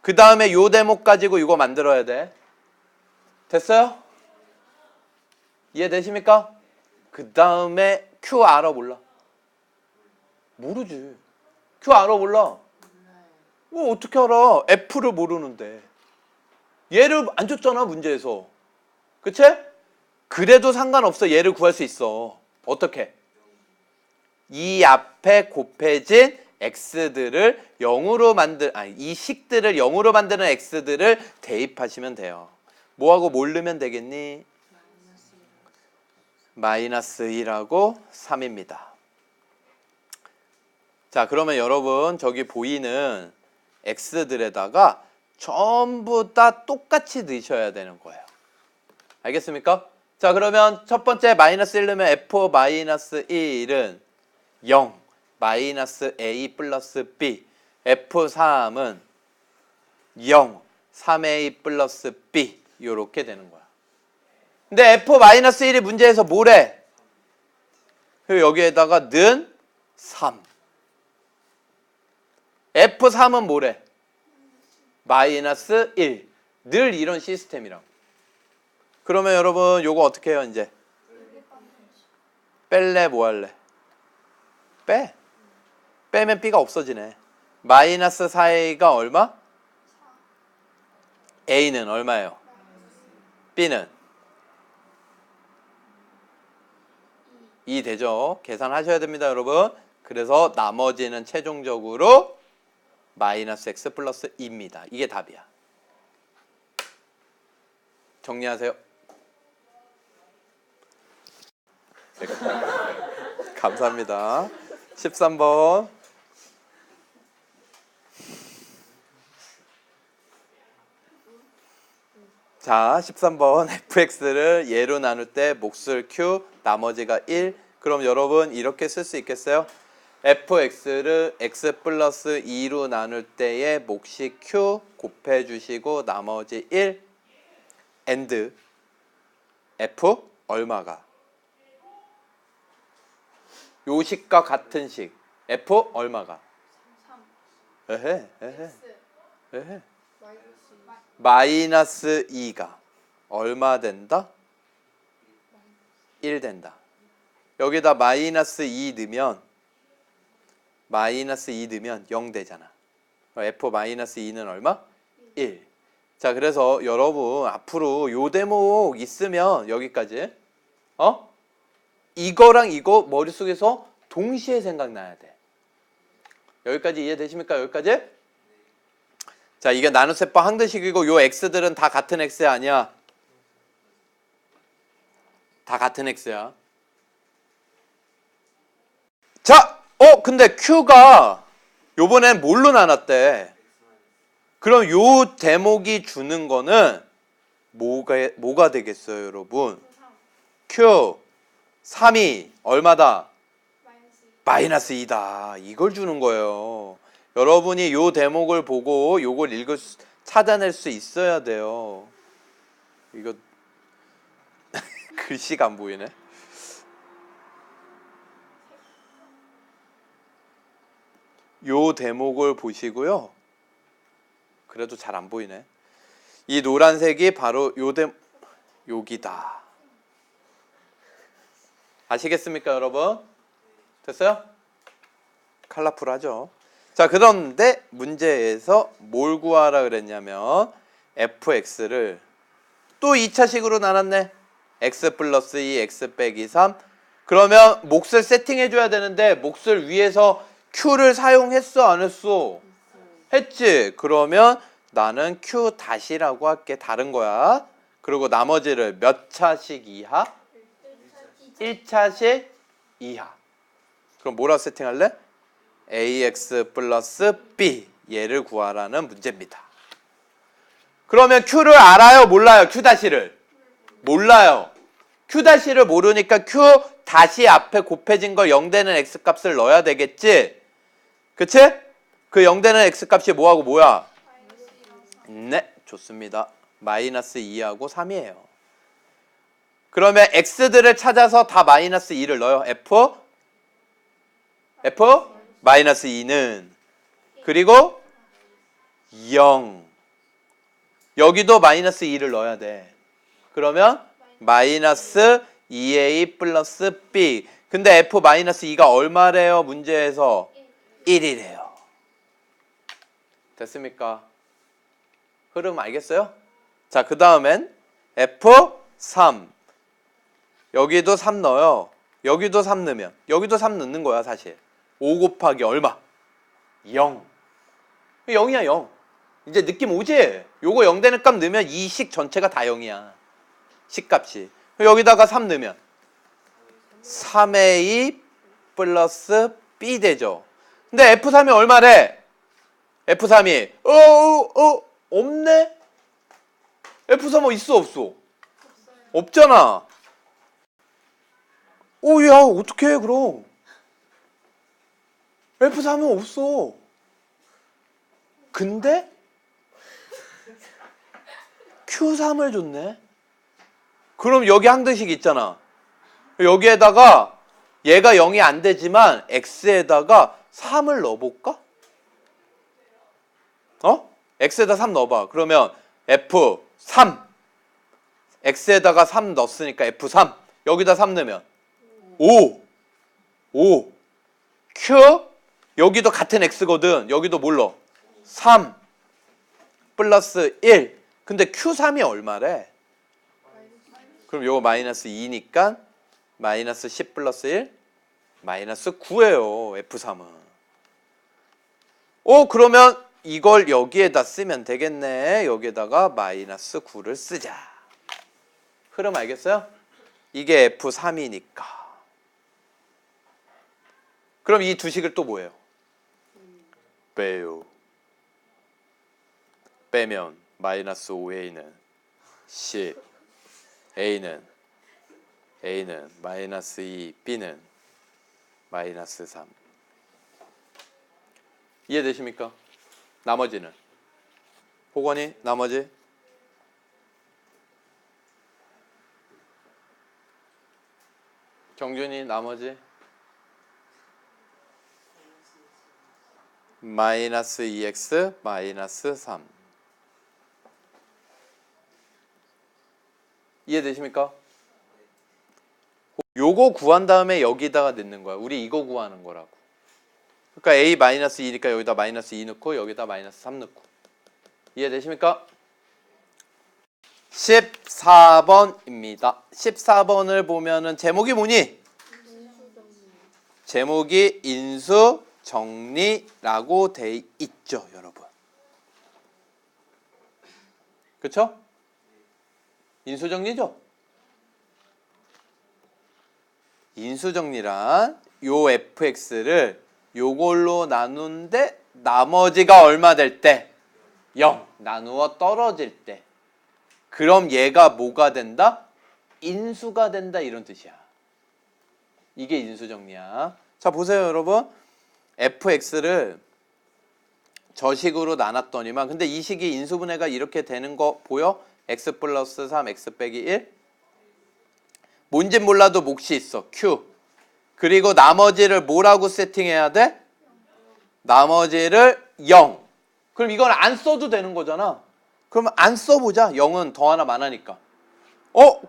그 다음에 요 대목 가지고 이거 만들어야 돼. 됐어요? 이해되십니까? 그 다음에 Q 알아 몰라? 모르지. Q 알아 몰라? 뭐 어떻게 알아? F를 모르는데. 얘를 안 줬잖아 문제에서. 그치? 그래도 상관없어. 얘를 구할 수 있어. 어떻게? 이 앞에 곱해진 x들을 0으로 이 식들을 0으로 만드는 x들을 대입하시면 돼요. 뭐하고 뭘 넣으면 되겠니? 마이너스 1하고 3입니다. 자, 그러면 여러분 저기 보이는 x들에다가 전부 다 똑같이 넣으셔야 되는 거예요. 알겠습니까? 자, 그러면 첫 번째 마이너스 1 넣으면 f 마이너스 1은 0 마이너스 a 플러스 b f3은 0 3a 플러스 b 이렇게 되는 거야. 근데 f 마이너스 1이 문제에서 뭐래? 여기에다가 는 3 f3은 뭐래? 마이너스 1 늘 이런 시스템이라고. 그러면 여러분 요거 어떻게 해요 이제? 뺄래 뭐 할래? 빼. 빼면 b가 없어지네. 마이너스 4a가 얼마? a는 얼마예요? b는 2 되죠. 계산하셔야 됩니다 여러분. 그래서 나머지는 최종적으로 마이너스 x 플러스 2입니다. 이게 답이야. 정리하세요. 감사합니다. 13번. 자, 13번 fx를 예로 나눌 때 몫을 q, 나머지가 1. 그럼 여러분 이렇게 쓸 수 있겠어요? fx를 x 플러스 2로 나눌 때의 몫이 q 곱해주시고 나머지 1 and f 얼마가? 요 식과 같은 식 f 얼마가? 3 에헤 x 에헤 마이너스 2 마이너스 2가 얼마 된다? 1 된다. 여기다 마이너스 2 넣으면 0 되잖아. f 마이너스 2는 얼마? 1. 자, 그래서 여러분 앞으로 요 대목 있으면 여기까지 이거랑 이거 머릿속에서 동시에 생각나야 돼. 여기까지 이해되십니까? 여기까지? 자, 이게 나눗셈법 항등식이고 요 x들은 다 같은 x 아니야? 다 같은 x야. 자, 근데 q가 요번엔 뭘로 나눴대? 그럼 요 대목이 주는 거는 뭐가 되겠어요, 여러분? q 3이 얼마다? 마이너스 2다. 이걸 주는 거예요. 여러분이 요 대목을 보고 요걸 찾아낼 수 있어야 돼요. 이거 글씨가 안 보이네. 요 대목을 보시고요. 그래도 잘 안 보이네. 이 노란색이 바로 여기다. 아시겠습니까, 여러분? 됐어요? 컬러풀하죠? 자, 그런데 문제에서 뭘 구하라 그랬냐면 fx를 또 2차식으로 나눴네. x 플러스 2, x 빼기 3. 그러면 몫을 세팅해줘야 되는데 몫을 위해서 q를 사용했어, 안 했어? 했지. 그러면 나는 q 다시라고 할게. 다른 거야. 그리고 나머지를 몇 차씩 이하? 1차씩 이하. 그럼 뭐라 세팅할래? ax 플러스 b 얘를 구하라는 문제입니다. 그러면 q를 알아요? 몰라요? q-를? 몰라요. q-를 모르니까 q 다시 앞에 곱해진 거 0 되는 x 값을 넣어야 되겠지? 그치? 그 0 되는 x 값이 뭐하고 뭐야? 네, 좋습니다. 마이너스 2하고 3이에요. 그러면 x들을 찾아서 다 마이너스 2를 넣어요. f 마이너스 2는 그리고 0 여기도 마이너스 2를 넣어야 돼. 그러면 마이너스 2a 플러스 b 근데 f 마이너스 2가 얼마래요? 문제에서 1이래요. 됐습니까? 흐름 알겠어요? 자, 그 다음엔 f3 여기도 3 넣어요. 여기도 3 넣으면 여기도 3 넣는 거야 사실. 5 곱하기 얼마? 0 0이야 0. 이제 느낌 오지? 요거 0 되는 값 넣으면 이 식 전체가 다 0이야. 식값이. 여기다가 3 넣으면 3a 플러스 b 되죠. 근데 f3이 얼마래? f3이 없네? f3 있어 없어? 없잖아. 야 어떡해 그럼. f3은 없어. 근데 q3을 줬네. 그럼 여기 항등식 있잖아. 여기에다가 얘가 0이 안 되지만 x에다가 3을 넣어볼까? x에다 3 넣어봐. 그러면 f3 x에다가 3 넣었으니까 f3 여기다 3 넣으면 5 q 여기도 같은 x거든. 여기도 뭘 넣어? 3 플러스 1 근데 q3이 얼마래? 그럼 요거 마이너스 2니까 마이너스 10 플러스 1 마이너스 9예요. f3은. 그러면 이걸 여기에다 쓰면 되겠네. 여기에다가 마이너스 9를 쓰자. 흐름 알겠어요? 이게 f3이니까. 그럼 이 두 식을 또 뭐예요? 빼요. 빼면 마이너스 5a는 10 a는 마이너스 2 b는 마이너스 3 이해되십니까? 나머지는 호건이 나머지 정준이 나머지 마이너스 2x 마이너스 3 이해되십니까? 요거 구한 다음에 여기다가 넣는 거야. 우리 이거 구하는 거라고. 그러니까 a 마이너스 2니까 여기다 마이너스 2 넣고 여기다 마이너스 3 넣고. 이해되십니까? 14번입니다. 14번을 보면은 제목이 뭐니? 제목이 인수정리라고 돼 있죠, 여러분. 그쵸? 인수정리죠? 인수정리란 요 fx를 요걸로 나누는데 나머지가 얼마 될 때? 0 나누어 떨어질 때. 그럼 얘가 뭐가 된다? 인수가 된다 이런 뜻이야. 이게 인수정리야. 자 보세요 여러분. fx를 저 식으로 나눴더니만 근데 이 식이 인수분해가 이렇게 되는 거 보여? x 플러스 3 x 빼기 1 뭔진 몰라도 몫이 있어. q. 그리고 나머지를 뭐라고 세팅해야 돼? 나머지를 0. 그럼 이건 안 써도 되는 거잖아. 그러면 안 써보자. 0은 더 하나 많으니까.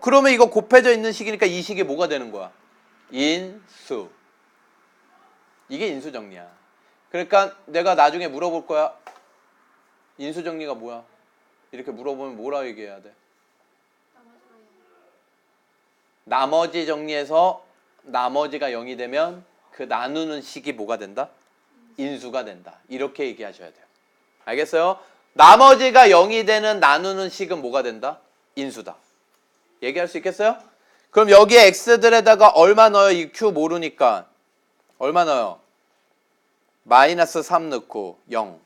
그러면 이거 곱해져 있는 식이니까 이 식이 뭐가 되는 거야? 인수. 이게 인수정리야. 그러니까 내가 나중에 물어볼 거야. 인수정리가 뭐야? 이렇게 물어보면 뭐라 얘기해야 돼? 나머지 정리해서 나머지가 0이 되면 그 나누는 식이 뭐가 된다? 인수가 된다. 이렇게 얘기하셔야 돼요. 알겠어요? 나머지가 0이 되는 나누는 식은 뭐가 된다? 인수다. 얘기할 수 있겠어요? 그럼 여기에 x들에다가 얼마 넣어요? 이 q 모르니까 얼마 넣어요? 마이너스 3 넣고 0,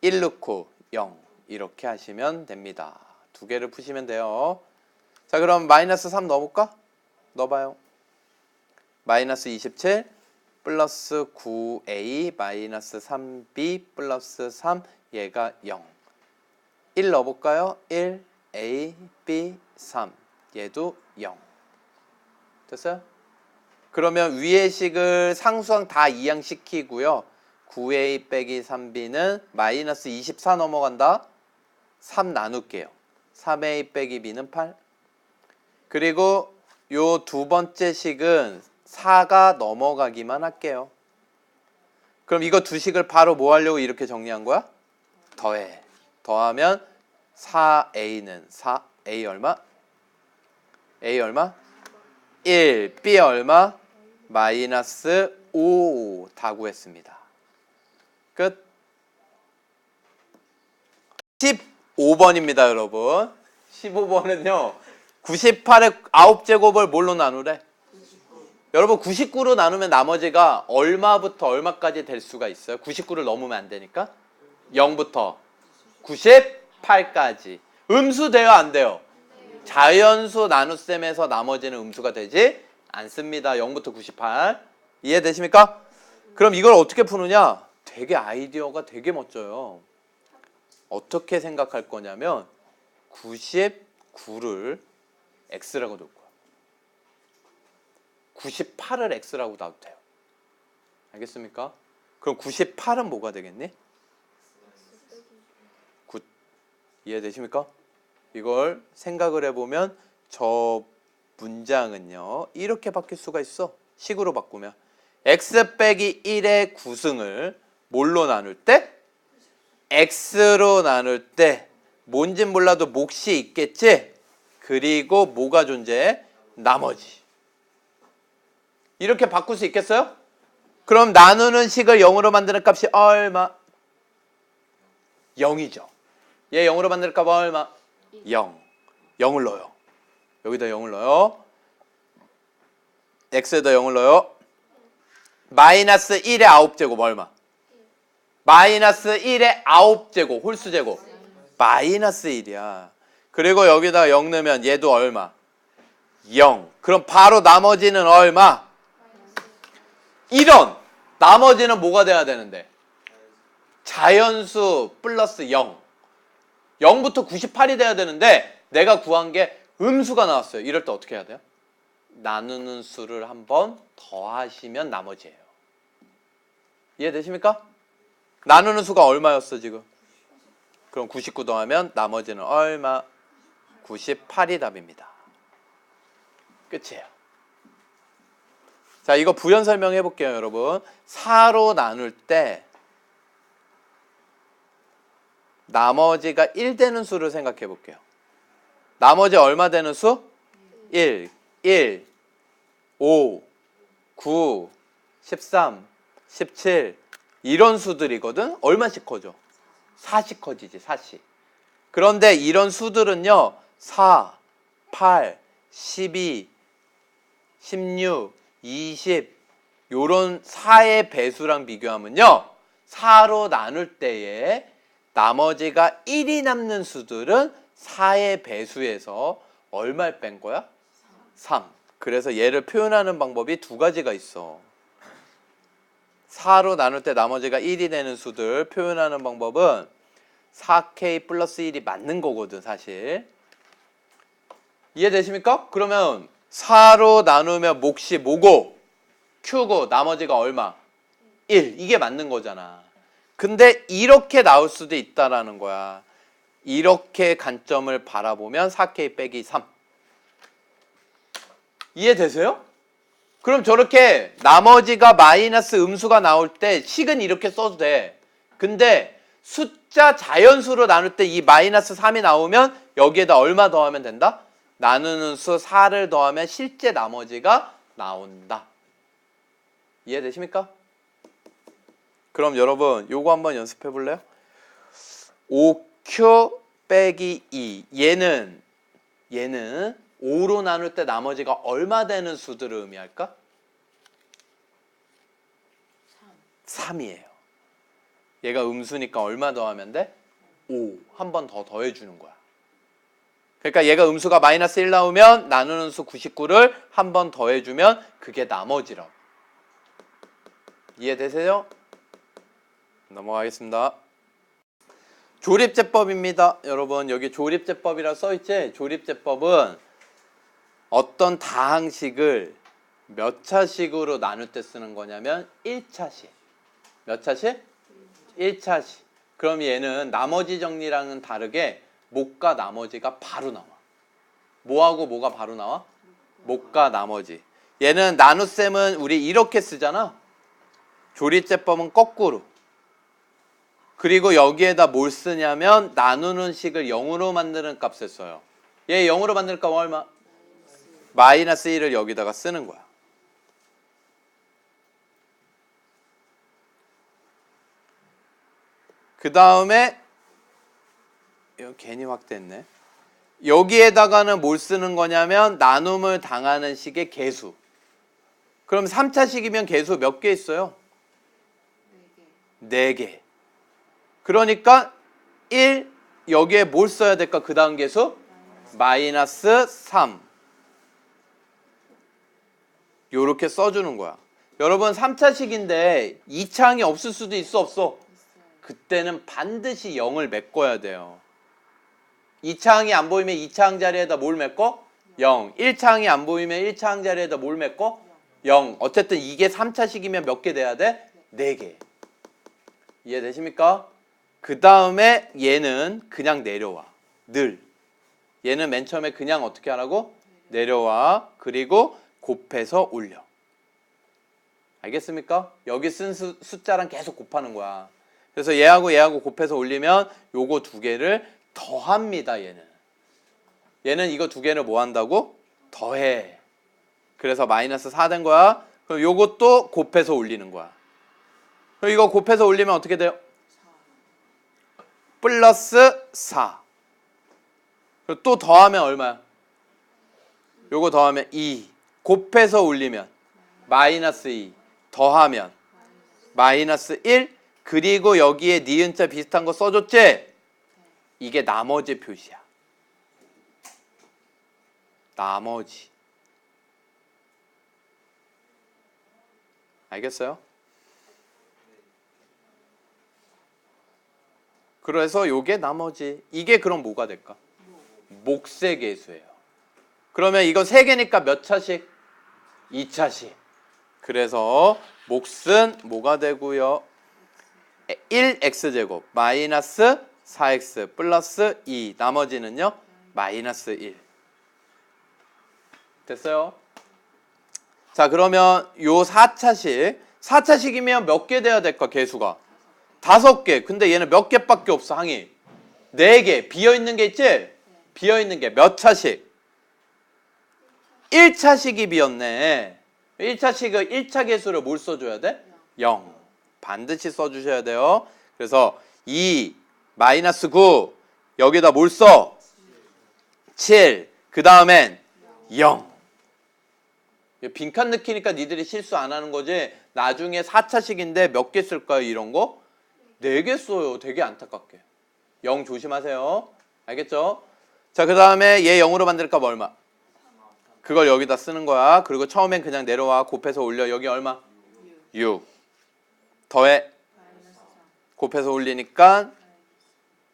1 넣고 0 이렇게 하시면 됩니다. 두 개를 푸시면 돼요. 자, 그럼 마이너스 3 넣어볼까? 넣어봐요. 마이너스 27 플러스 9a 마이너스 3b 플러스 3 얘가 0. 1 넣어볼까요? 1 a b 3 얘도 0. 됐어요? 그러면 위의 식을 상수항 다 이항시키고요. 9a 빼기 3b는 마이너스 24 넘어간다. 3 나눌게요. 3a 빼기 b는 8. 그리고 요 두 번째 식은 4가 넘어가기만 할게요. 그럼 이거 두 식을 바로 뭐 하려고 이렇게 정리한 거야? 더해. 더하면 4a는 4, a 얼마? a 얼마? 1, b 얼마? 마이너스 5 다 구했습니다. 끝. 15번입니다, 여러분. 15번은요. 98의 9제곱을 뭘로 나누래? 여러분 99로 나누면 나머지가 얼마부터 얼마까지 될 수가 있어요? 99를 넘으면 안 되니까 0부터 98까지. 음수 돼요, 안 돼요? 자연수 나눗셈에서 나머지는 음수가 되지 않습니다. 0부터 98. 이해되십니까? 그럼 이걸 어떻게 푸느냐? 되게 아이디어가 되게 멋져요. 어떻게 생각할 거냐면 99를 x라고 놓을 거야. 98을 x라고 놔도 돼요. 알겠습니까? 그럼 98은 뭐가 되겠니? 9. 이해되십니까? 이걸 생각을 해보면 저 문장은요 이렇게 바뀔 수가 있어. 식으로 바꾸면 x 빼기 1의 구승을 뭘로 나눌 때? x로 나눌 때 뭔진 몰라도 몫이 있겠지? 그리고 뭐가 존재해? 나머지. 이렇게 바꿀 수 있겠어요? 그럼 나누는 식을 0으로 만드는 값이 얼마? 0이죠. 얘 0으로 만드는 값은 얼마? 0. 0을 넣어요. 여기다 0을 넣어요. x에다 0을 넣어요. 마이너스 1의 9제곱 얼마? 마이너스 1의 9제곱 홀수제곱 마이너스 1이야. 그리고 여기다가 0 넣으면 얘도 얼마? 0. 그럼 바로 나머지는 얼마? 이런 나머지는 뭐가 돼야 되는데? 자연수 플러스 0. 0부터 98이 돼야 되는데 내가 구한 게 음수가 나왔어요. 이럴 때 어떻게 해야 돼요? 나누는 수를 한번 더하시면 나머지예요. 이해되십니까? 나누는 수가 얼마였어 지금? 그럼 99 더하면 나머지는 얼마? 98이 답입니다. 끝이에요. 자, 이거 부연 설명해 볼게요, 여러분. 4로 나눌 때 나머지가 1 되는 수를 생각해 볼게요. 나머지 얼마 되는 수? 1, 5, 9, 13, 17 이런 수들이거든. 얼마씩 커져? 4씩 커지지, 4씩. 그런데 이런 수들은요. 4, 8, 12, 16, 20 요런 4의 배수랑 비교하면요. 4로 나눌 때에 나머지가 1이 남는 수들은 4의 배수에서 얼마를 뺀 거야? 3. 그래서 얘를 표현하는 방법이 두 가지가 있어. 4로 나눌 때 나머지가 1이 되는 수들 표현하는 방법은 4k 플러스 1이 맞는 거거든 사실. 이해되십니까? 그러면 4로 나누면 몫이 뭐고? q고 나머지가 얼마? 1. 이게 맞는 거잖아. 근데 이렇게 나올 수도 있다라는 거야. 이렇게 관점을 바라보면 4k 빼기 3. 이해되세요? 그럼 저렇게 나머지가 마이너스 음수가 나올 때 식은 이렇게 써도 돼. 근데 숫자 자연수로 나눌 때 이 마이너스 3이 나오면 여기에다 얼마 더하면 된다? 나누는 수 4를 더하면 실제 나머지가 나온다. 이해되십니까? 그럼 여러분 요거 한번 연습해 볼래요? 5q 빼기 2 얘는 얘는 5로 나눌 때 나머지가 얼마 되는 수들을 의미할까? 3이에요. 얘가 음수니까 얼마 더하면 돼? 5. 한 번 더 더해주는 거야. 그러니까 얘가 음수가 마이너스 1 나오면 나누는 수 99를 한 번 더해주면 그게 나머지라고. 이해되세요? 넘어가겠습니다. 조립제법입니다. 여러분 여기 조립제법이라 써있지? 조립제법은 어떤 다항식을 몇 차식으로 나눌 때 쓰는 거냐면 1차식. 몇 차식? 1차식. 그럼 얘는 나머지 정리랑은 다르게 목과 나머지가 바로 나와. 뭐하고 뭐가 바로 나와? 목과 나머지. 얘는 나눗셈은 우리 이렇게 쓰잖아. 조립제법은 거꾸로. 그리고 여기에다 뭘 쓰냐면 나누는 식을 0으로 만드는 값을 써요. 얘 0으로 만드는 값 얼마? 마이너스 1을 여기다가 쓰는 거야. 그 다음에 이거 괜히 확대했네. 여기에다가는 뭘 쓰는 거냐면 나눔을 당하는 식의 개수. 그럼 3차식이면 개수 몇 개 있어요? 4개. 그러니까 1 여기에 뭘 써야 될까? 그 다음 개수? 마이너스 3. 요렇게 써주는 거야. 여러분 3차식인데 2차항이 없을 수도 있어 없어? 그때는 반드시 0을 메꿔야 돼요. 2차항이 안 보이면 2차항 자리에다 뭘 메꿔? 0. 1차항이 안 보이면 1차항 자리에다 뭘 메꿔? 0. 어쨌든 이게 3차식이면 몇 개 돼야 돼? 4개. 이해되십니까? 그 다음에 얘는 그냥 내려와. 늘. 얘는 맨 처음에 그냥 어떻게 하라고? 내려와. 그리고 곱해서 올려. 알겠습니까? 여기 쓴 숫자랑 계속 곱하는 거야. 그래서 얘하고 얘하고 곱해서 올리면 요거 두 개를 더합니다. 얘는 이거 두 개를 뭐 한다고? 더해. 그래서 마이너스 4 된 거야. 그럼 요것도 곱해서 올리는 거야. 그럼 이거 곱해서 올리면 어떻게 돼요? 플러스 4. 그리고 또 더하면 얼마야? 요거 더하면 2. 곱해서 올리면 마이너스 2. 더하면 마이너스 1. 그리고 여기에 니은자 비슷한 거 써줬지? 이게 나머지 표시야. 나머지. 알겠어요? 그래서 요게 나머지. 이게 그럼 뭐가 될까? 몫의 개수예요. 그러면 이거 3개니까 몇 차식? 2차식. 그래서 몫은 뭐가 되고요? 1x제곱 마이너스 4x 플러스 2. 나머지는요? 마이너스 1. 됐어요? 자, 그러면 요 4차식이면 몇 개 돼야 될까? 개수가 5개. 근데 얘는 몇 개밖에 없어. 항이 4개. 비어있는 게 있지? 비어있는 게 몇 차식? 1차식이 비었네. 1차식은 1차 개수를 뭘 써줘야 돼? 0. 반드시 써주셔야 돼요. 그래서 2 마이너스 9 여기다 뭘 써? 7. 그 다음엔 0. 빈칸 넣기니까 니들이 실수 안 하는 거지. 나중에 4차식인데 몇 개 쓸까요? 이런 거? 4개 써요. 되게 안타깝게. 0 조심하세요. 알겠죠? 자, 그 다음에 얘 0으로 만들까 봐 얼마? 그걸 여기다 쓰는 거야. 그리고 처음엔 그냥 내려와. 곱해서 올려. 여기 얼마? 6. 더해. 곱해서 올리니까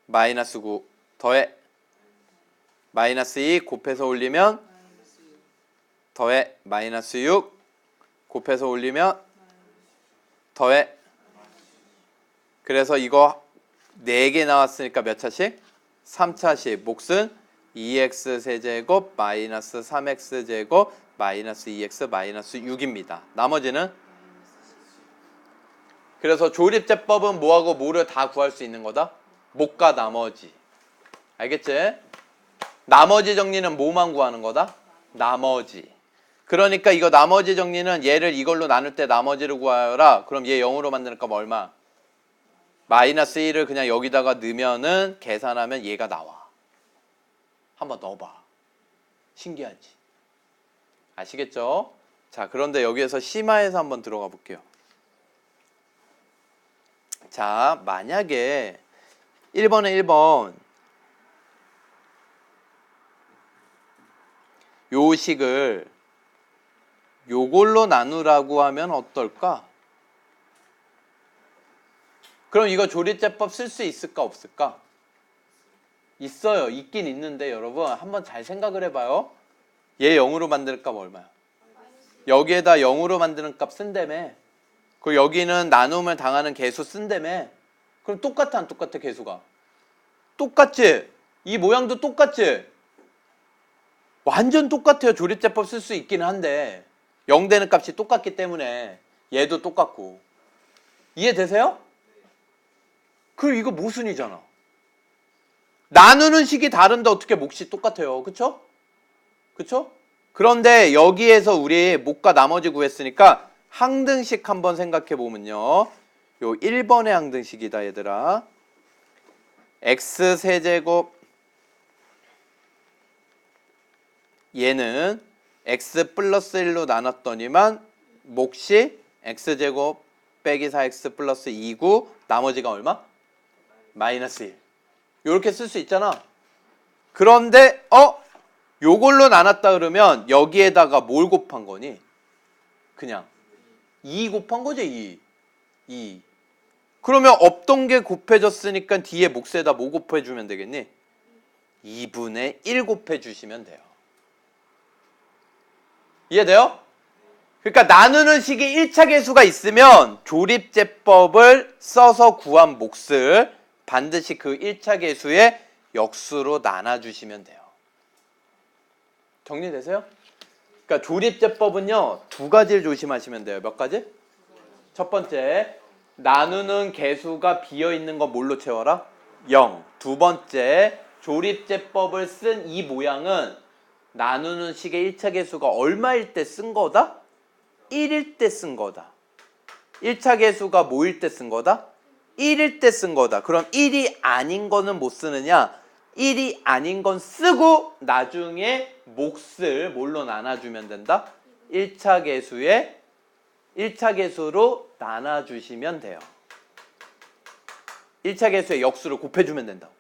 마이너스 9. 더해. 마이너스 2. 곱해서 올리면 더해. 마이너스 6. 곱해서 올리면 더해. 그래서 이거 4개 나왔으니까 몇 차식? 3차식. 몫은 2x 세제곱 마이너스 3x 제곱 마이너스 2x 마이너스 6입니다. 나머지는? 그래서 조립제법은 뭐하고 뭐를 다 구할 수 있는 거다? 목과 나머지. 알겠지? 나머지 정리는 뭐만 구하는 거다? 나머지. 그러니까 이거 나머지 정리는 얘를 이걸로 나눌 때 나머지를 구하여라. 그럼 얘 0으로 만드니까 얼마? 마이너스 1을 그냥 여기다가 넣으면은 계산하면 얘가 나와. 한번 넣어봐. 신기하지? 아시겠죠? 자, 그런데 여기에서 심화해서 한번 들어가 볼게요. 자, 만약에 1번에 1번 요 식을 요걸로 나누라고 하면 어떨까? 그럼 이거 조리제법 쓸 수 있을까 없을까? 있어요. 있긴 있는데 여러분 한번 잘 생각을 해봐요. 얘 0으로 만드는 값 얼마야? 여기에다 0으로 만드는 값 쓴다며. 그리고 여기는 나눔을 당하는 개수 쓴다며. 그럼 똑같아 안 똑같아 개수가? 똑같지? 이 모양도 똑같지? 완전 똑같아요. 조립제법 쓸 수 있기는 한데 0 되는 값이 똑같기 때문에 얘도 똑같고. 이해되세요? 그럼 이거 모순이잖아. 나누는 식이 다른데 어떻게 몫이 똑같아요. 그쵸? 그쵸? 그런데 여기에서 우리 몫과 나머지 구했으니까 항등식 한번 생각해 보면요. 요 1번의 항등식이다 얘들아. x 세제곱 얘는 x 플러스 1로 나눴더니만 몫이 x제곱 빼기 4x 플러스 2고 나머지가 얼마? 마이너스 1. 요렇게 쓸 수 있잖아. 그런데 요걸로 나눴다 그러면 여기에다가 뭘 곱한 거니? 그냥 2 곱한 거지. 2. 그러면 없던 게 곱해졌으니까 뒤에 몫에다 뭐 곱해주면 되겠니? 2분의 1 곱해주시면 돼요. 이해돼요? 그러니까 나누는 식이 1차 계수가 있으면 조립제법을 써서 구한 몫을 반드시 그 1차 계수의 역수로 나눠주시면 돼요. 정리되세요? 그러니까 조립제법은요, 두 가지를 조심하시면 돼요. 몇 가지? 첫 번째, 나누는 개수가 비어있는 거 뭘로 채워라? 0. 두 번째, 조립제법을 쓴 이 모양은 나누는 식의 1차 계수가 얼마일 때 쓴 거다? 1일 때 쓴 거다. 1차 계수가 뭐일 때 쓴 거다? 1일 때 쓴 거다. 그럼 1이 아닌 거는 못 쓰느냐? 1이 아닌 건 쓰고 나중에 몫을 뭘로 나눠주면 된다? 1차 계수로 나눠주시면 돼요. 1차 계수의 역수를 곱해주면 된다.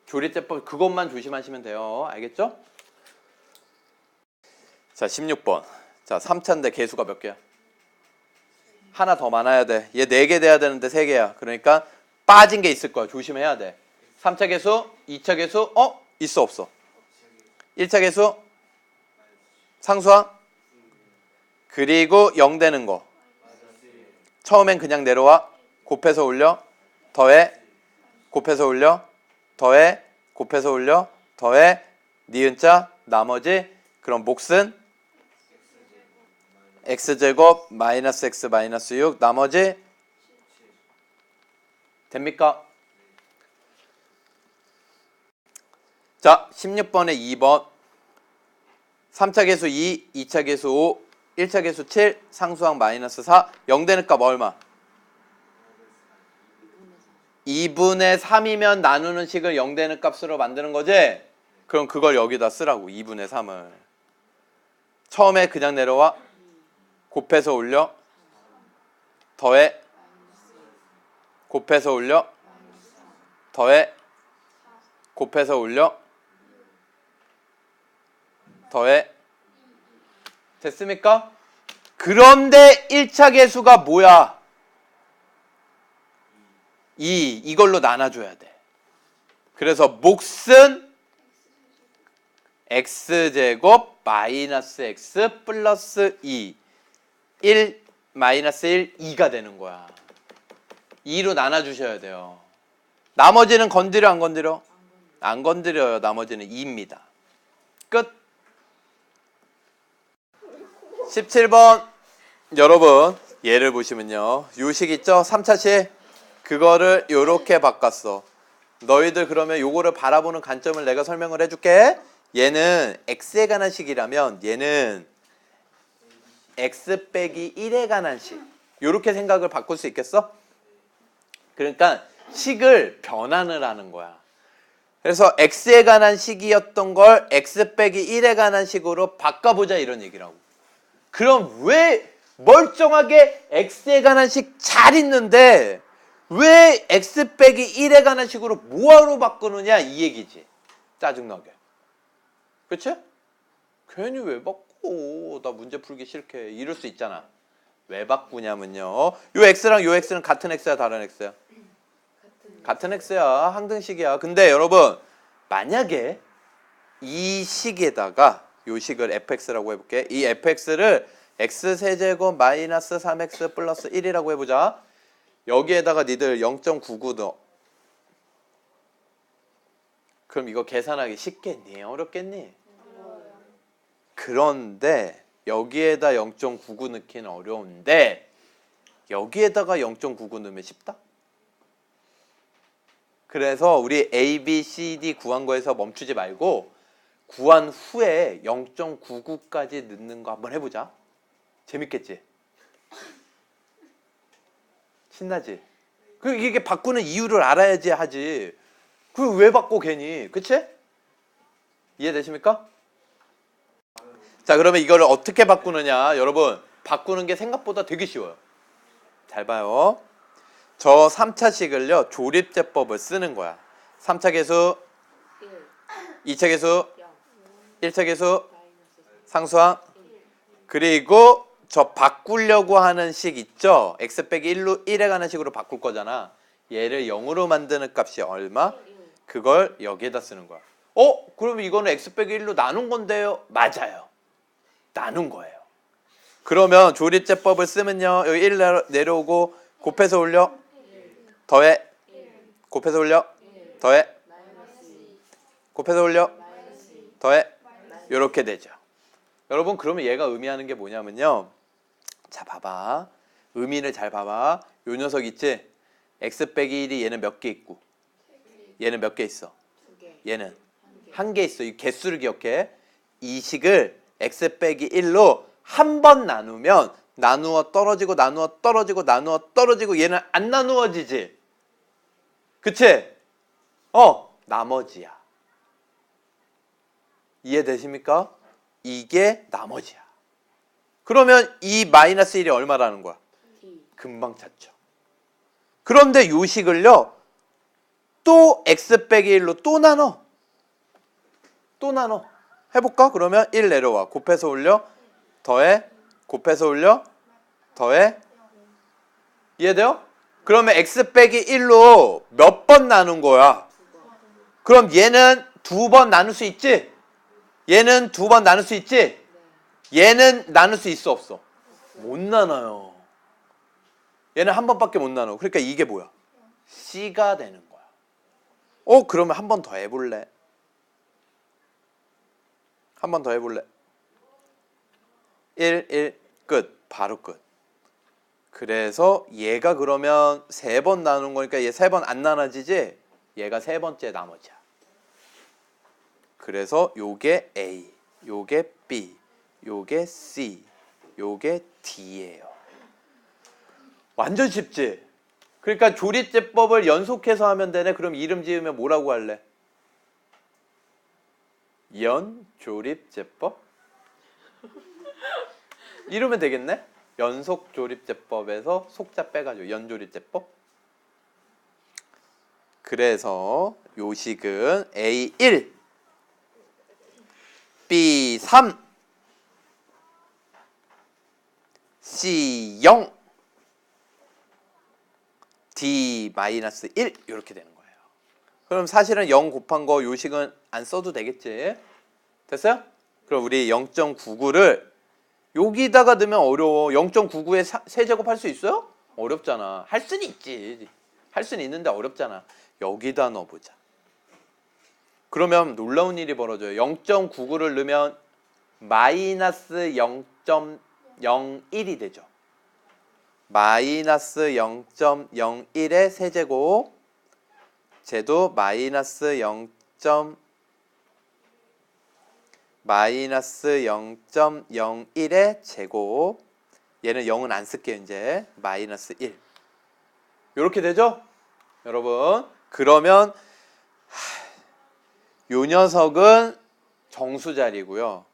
조립제법 그것만 조심하시면 돼요. 알겠죠? 자, 16번. 자, 3차인데 개수가 몇 개야? 하나 더 많아야 돼. 얘 4개 돼야 되는데 3개야. 그러니까 빠진 게 있을 거야. 조심해야 돼. 3차 계수, 2차 계수, 있어 없어? 1차 계수, 상수항, 그리고 0 되는 거. 처음엔 그냥 내려와. 곱해서 올려. 더해. 곱해서 올려. 더해. 곱해서 올려. 더해. 니은자, 나머지. 그럼 몫은 x제곱 마이너스 x 마이너스 6 나머지 됩니까? 자, 16번에 2번 3차 계수 2, 2차 계수 5, 1차 계수 7, 상수항 마이너스 4 0 되는 값 얼마? 2분의 3이면 나누는 식을 0 되는 값으로 만드는 거지? 그럼 그걸 여기다 쓰라고 2분의 3을 처음에 그냥 내려와 곱해서 올려 더해 곱해서 올려 더해 곱해서 올려 더해 됐습니까? 그런데 1차 계수가 뭐야? 2 이걸로 나눠줘야 돼. 그래서 몫은 x제곱 마이너스 x 플러스 2 1 마이너스 1 2가 되는 거야. 2로 나눠주셔야 돼요. 나머지는 건드려 안 건드려? 안 건드려요. 나머지는 2입니다. 끝. 17번 여러분 얘를 보시면요. 요식 있죠? 3차식 그거를 요렇게 바꿨어. 너희들 그러면 요거를 바라보는 관점을 내가 설명을 해줄게. 얘는 x에 관한 식이라면 얘는 x 빼기 1에 관한 식. 요렇게 생각을 바꿀 수 있겠어? 그러니까 식을 변환을 하는 거야. 그래서 x에 관한 식이었던 걸 x 빼기 1에 관한 식으로 바꿔보자 이런 얘기라고. 그럼 왜 멀쩡하게 x에 관한 식 잘 있는데 왜 x 빼기 1에 관한 식으로 뭐하러 바꾸느냐 이 얘기지. 짜증나게. 그치? 괜히 왜 바꿔. 나 문제 풀기 싫게. 이럴 수 있잖아. 왜 바꾸냐면요. 요 x랑 요 x는 같은 x야 다른 x야? 같은 x야. 항등식이야. 근데 여러분 만약에 이 식에다가 요 식을 fx라고 해볼게. 이 fx를 x세제곱 마이너스 3x 플러스 1이라고 해보자. 여기에다가 니들 0.99 넣어. 그럼 이거 계산하기 쉽겠니? 어렵겠니? 그런데 여기에다 0.99 넣기는 어려운데 여기에다가 0.99 넣으면 쉽다? 그래서 우리 A, B, C, D 구한 거에서 멈추지 말고 구한 후에 0.99까지 넣는 거 한번 해보자. 재밌겠지? 신나지? 그 이게 바꾸는 이유를 알아야지 하지. 그 왜 바꿔 괜히? 그치? 이해되십니까? 자, 그러면 이거를 어떻게 바꾸느냐? 여러분, 바꾸는 게 생각보다 되게 쉬워요. 잘 봐요. 저 3차식을요. 조립제법을 쓰는 거야. 3차 계수, 2차 계수, 1차 계수, 상수항. 그리고 저 바꾸려고 하는 식 있죠? x 빼기 1에 관한 식으로 바꿀 거잖아. 얘를 0으로 만드는 값이 얼마? 그걸 여기에다 쓰는 거야. 그러면 이거는 x 빼기 1로 나눈 건데요? 맞아요. 나눈 거예요. 그러면 조립제법을 쓰면요. 여기 1 내려오고 곱해서 올려. 더해. 곱해서 올려. 더해. 곱해서 올려. 더해. 이렇게 되죠. 여러분 그러면 얘가 의미하는 게 뭐냐면요. 자 봐봐. 의미를 잘 봐봐. 요 녀석 있지? x 빼기 1이 얘는 몇 개 있고 얘는 몇 개 있어? 얘는 한 개 있어. 이 개수를 기억해. 이 식을 x 빼기 1로 한 번 나누면 나누어 떨어지고 나누어 떨어지고 나누어 떨어지고 얘는 안 나누어지지. 그치? 나머지야. 이해되십니까? 이게 나머지야. 그러면 이 마이너스 1이 얼마라는 거야? 금방 찾죠. 그런데 요 식을요. 또 x 빼기 1로 또 나눠. 또 나눠. 해볼까? 그러면 1 내려와. 곱해서 올려. 더해. 곱해서 올려. 더해. 이해돼요? 그러면 x 빼기 1로 몇 번 나눈 거야? 그럼 얘는 두 번 나눌 수 있지? 얘는 두 번 나눌 수 있지? 얘는 나눌 수 있어 없어? 못 나눠요. 얘는 한 번밖에 못 나눠. 그러니까 이게 뭐야? C가 되는 거야. 그러면 한 번 더 해볼래? 한 번 더 해볼래? 1, 1, 끝. 바로 끝. 그래서 얘가 그러면 세 번 나눈 거니까 얘 세 번 안 나눠지지? 얘가 세 번째 나머지야. 그래서 요게 A, 요게 B, 요게 C, 요게 D예요. 완전 쉽지? 그러니까 조립제법을 연속해서 하면 되네. 그럼 이름 지으면 뭐라고 할래? 연조립제법? 이러면 되겠네? 연속조립제법에서 속자 빼가지고 연조립제법? 그래서 요식은 A1, B3, C0, D-1 이렇게 되는 거예요. 그럼 사실은 0 곱한 거 요식은 안 써도 되겠지? 됐어요? 그럼 우리 0.99를 여기다가 넣으면 어려워. 0.99에 세제곱 할 수 있어요? 어렵잖아. 할 수는 있지. 할 수는 있는데 어렵잖아. 여기다 넣어보자. 그러면 놀라운 일이 벌어져요. 0.99를 넣으면 마이너스 0.01이 되죠. 마이너스 0.01의 세제곱 쟤도 마이너스 0.01의 제곱 얘는 0은 안 쓸게요. 이제 마이너스 1 이렇게 되죠? 여러분 그러면 요 녀석은 정수 자리고요.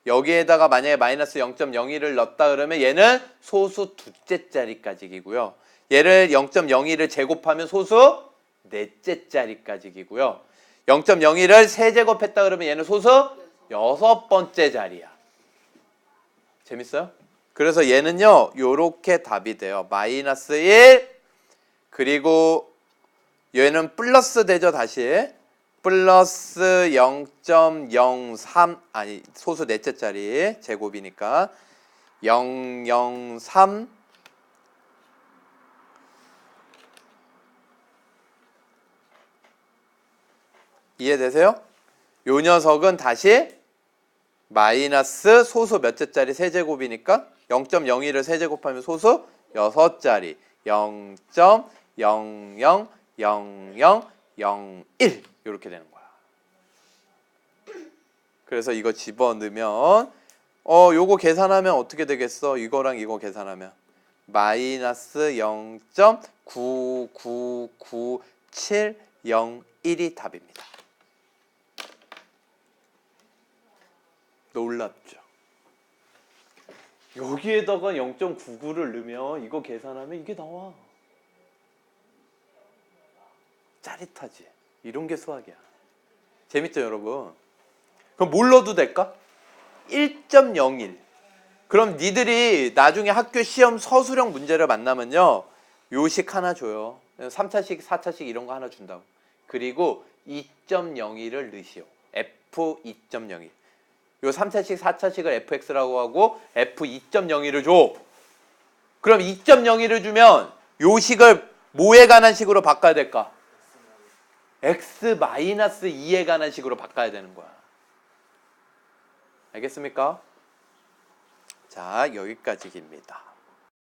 여기에다가 만약에 마이너스 0.01을 넣었다 그러면 얘는 소수 두째 자리까지이고요. 얘를 0.01을 제곱하면 소수 넷째 자리까지이고요. 0.01을 세제곱했다 그러면 얘는 소수 여섯 번째 자리야. 재밌어요? 그래서 얘는요, 요렇게 답이 돼요. 마이너스 1, 그리고 얘는 플러스 되죠, 다시. 플러스 0.03, 아니, 소수 넷째 자리, 제곱이니까. 003, 이해되세요? 요 녀석은 다시 마이너스 소수 몇째 자리 세제곱이니까 0.01을 세제곱하면 소수 6자리 0.000001 이렇게 되는 거야. 그래서 이거 집어넣으면 요거 계산하면 어떻게 되겠어? 이거랑 이거 계산하면 마이너스 0.9999701이 답입니다. 놀랍죠? 여기에다가 0.99를 넣으면 이거 계산하면 이게 나와. 짜릿하지? 이런 게 수학이야. 재밌죠, 여러분? 그럼 뭘 넣어도 될까? 1.01. 그럼 니들이 나중에 학교 시험 서술형 문제를 만나면요, 요식 하나 줘요. 3차식, 4차식 이런 거 하나 준다고. 그리고 2.01을 넣으시오. F2.01. 요 3차식, 4차식을 fx라고 하고 f2.01을 줘. 그럼 2.01을 주면 요 식을 뭐에 관한 식으로 바꿔야 될까? x-2에 관한 식으로 바꿔야 되는 거야. 알겠습니까? 자, 여기까지입니다.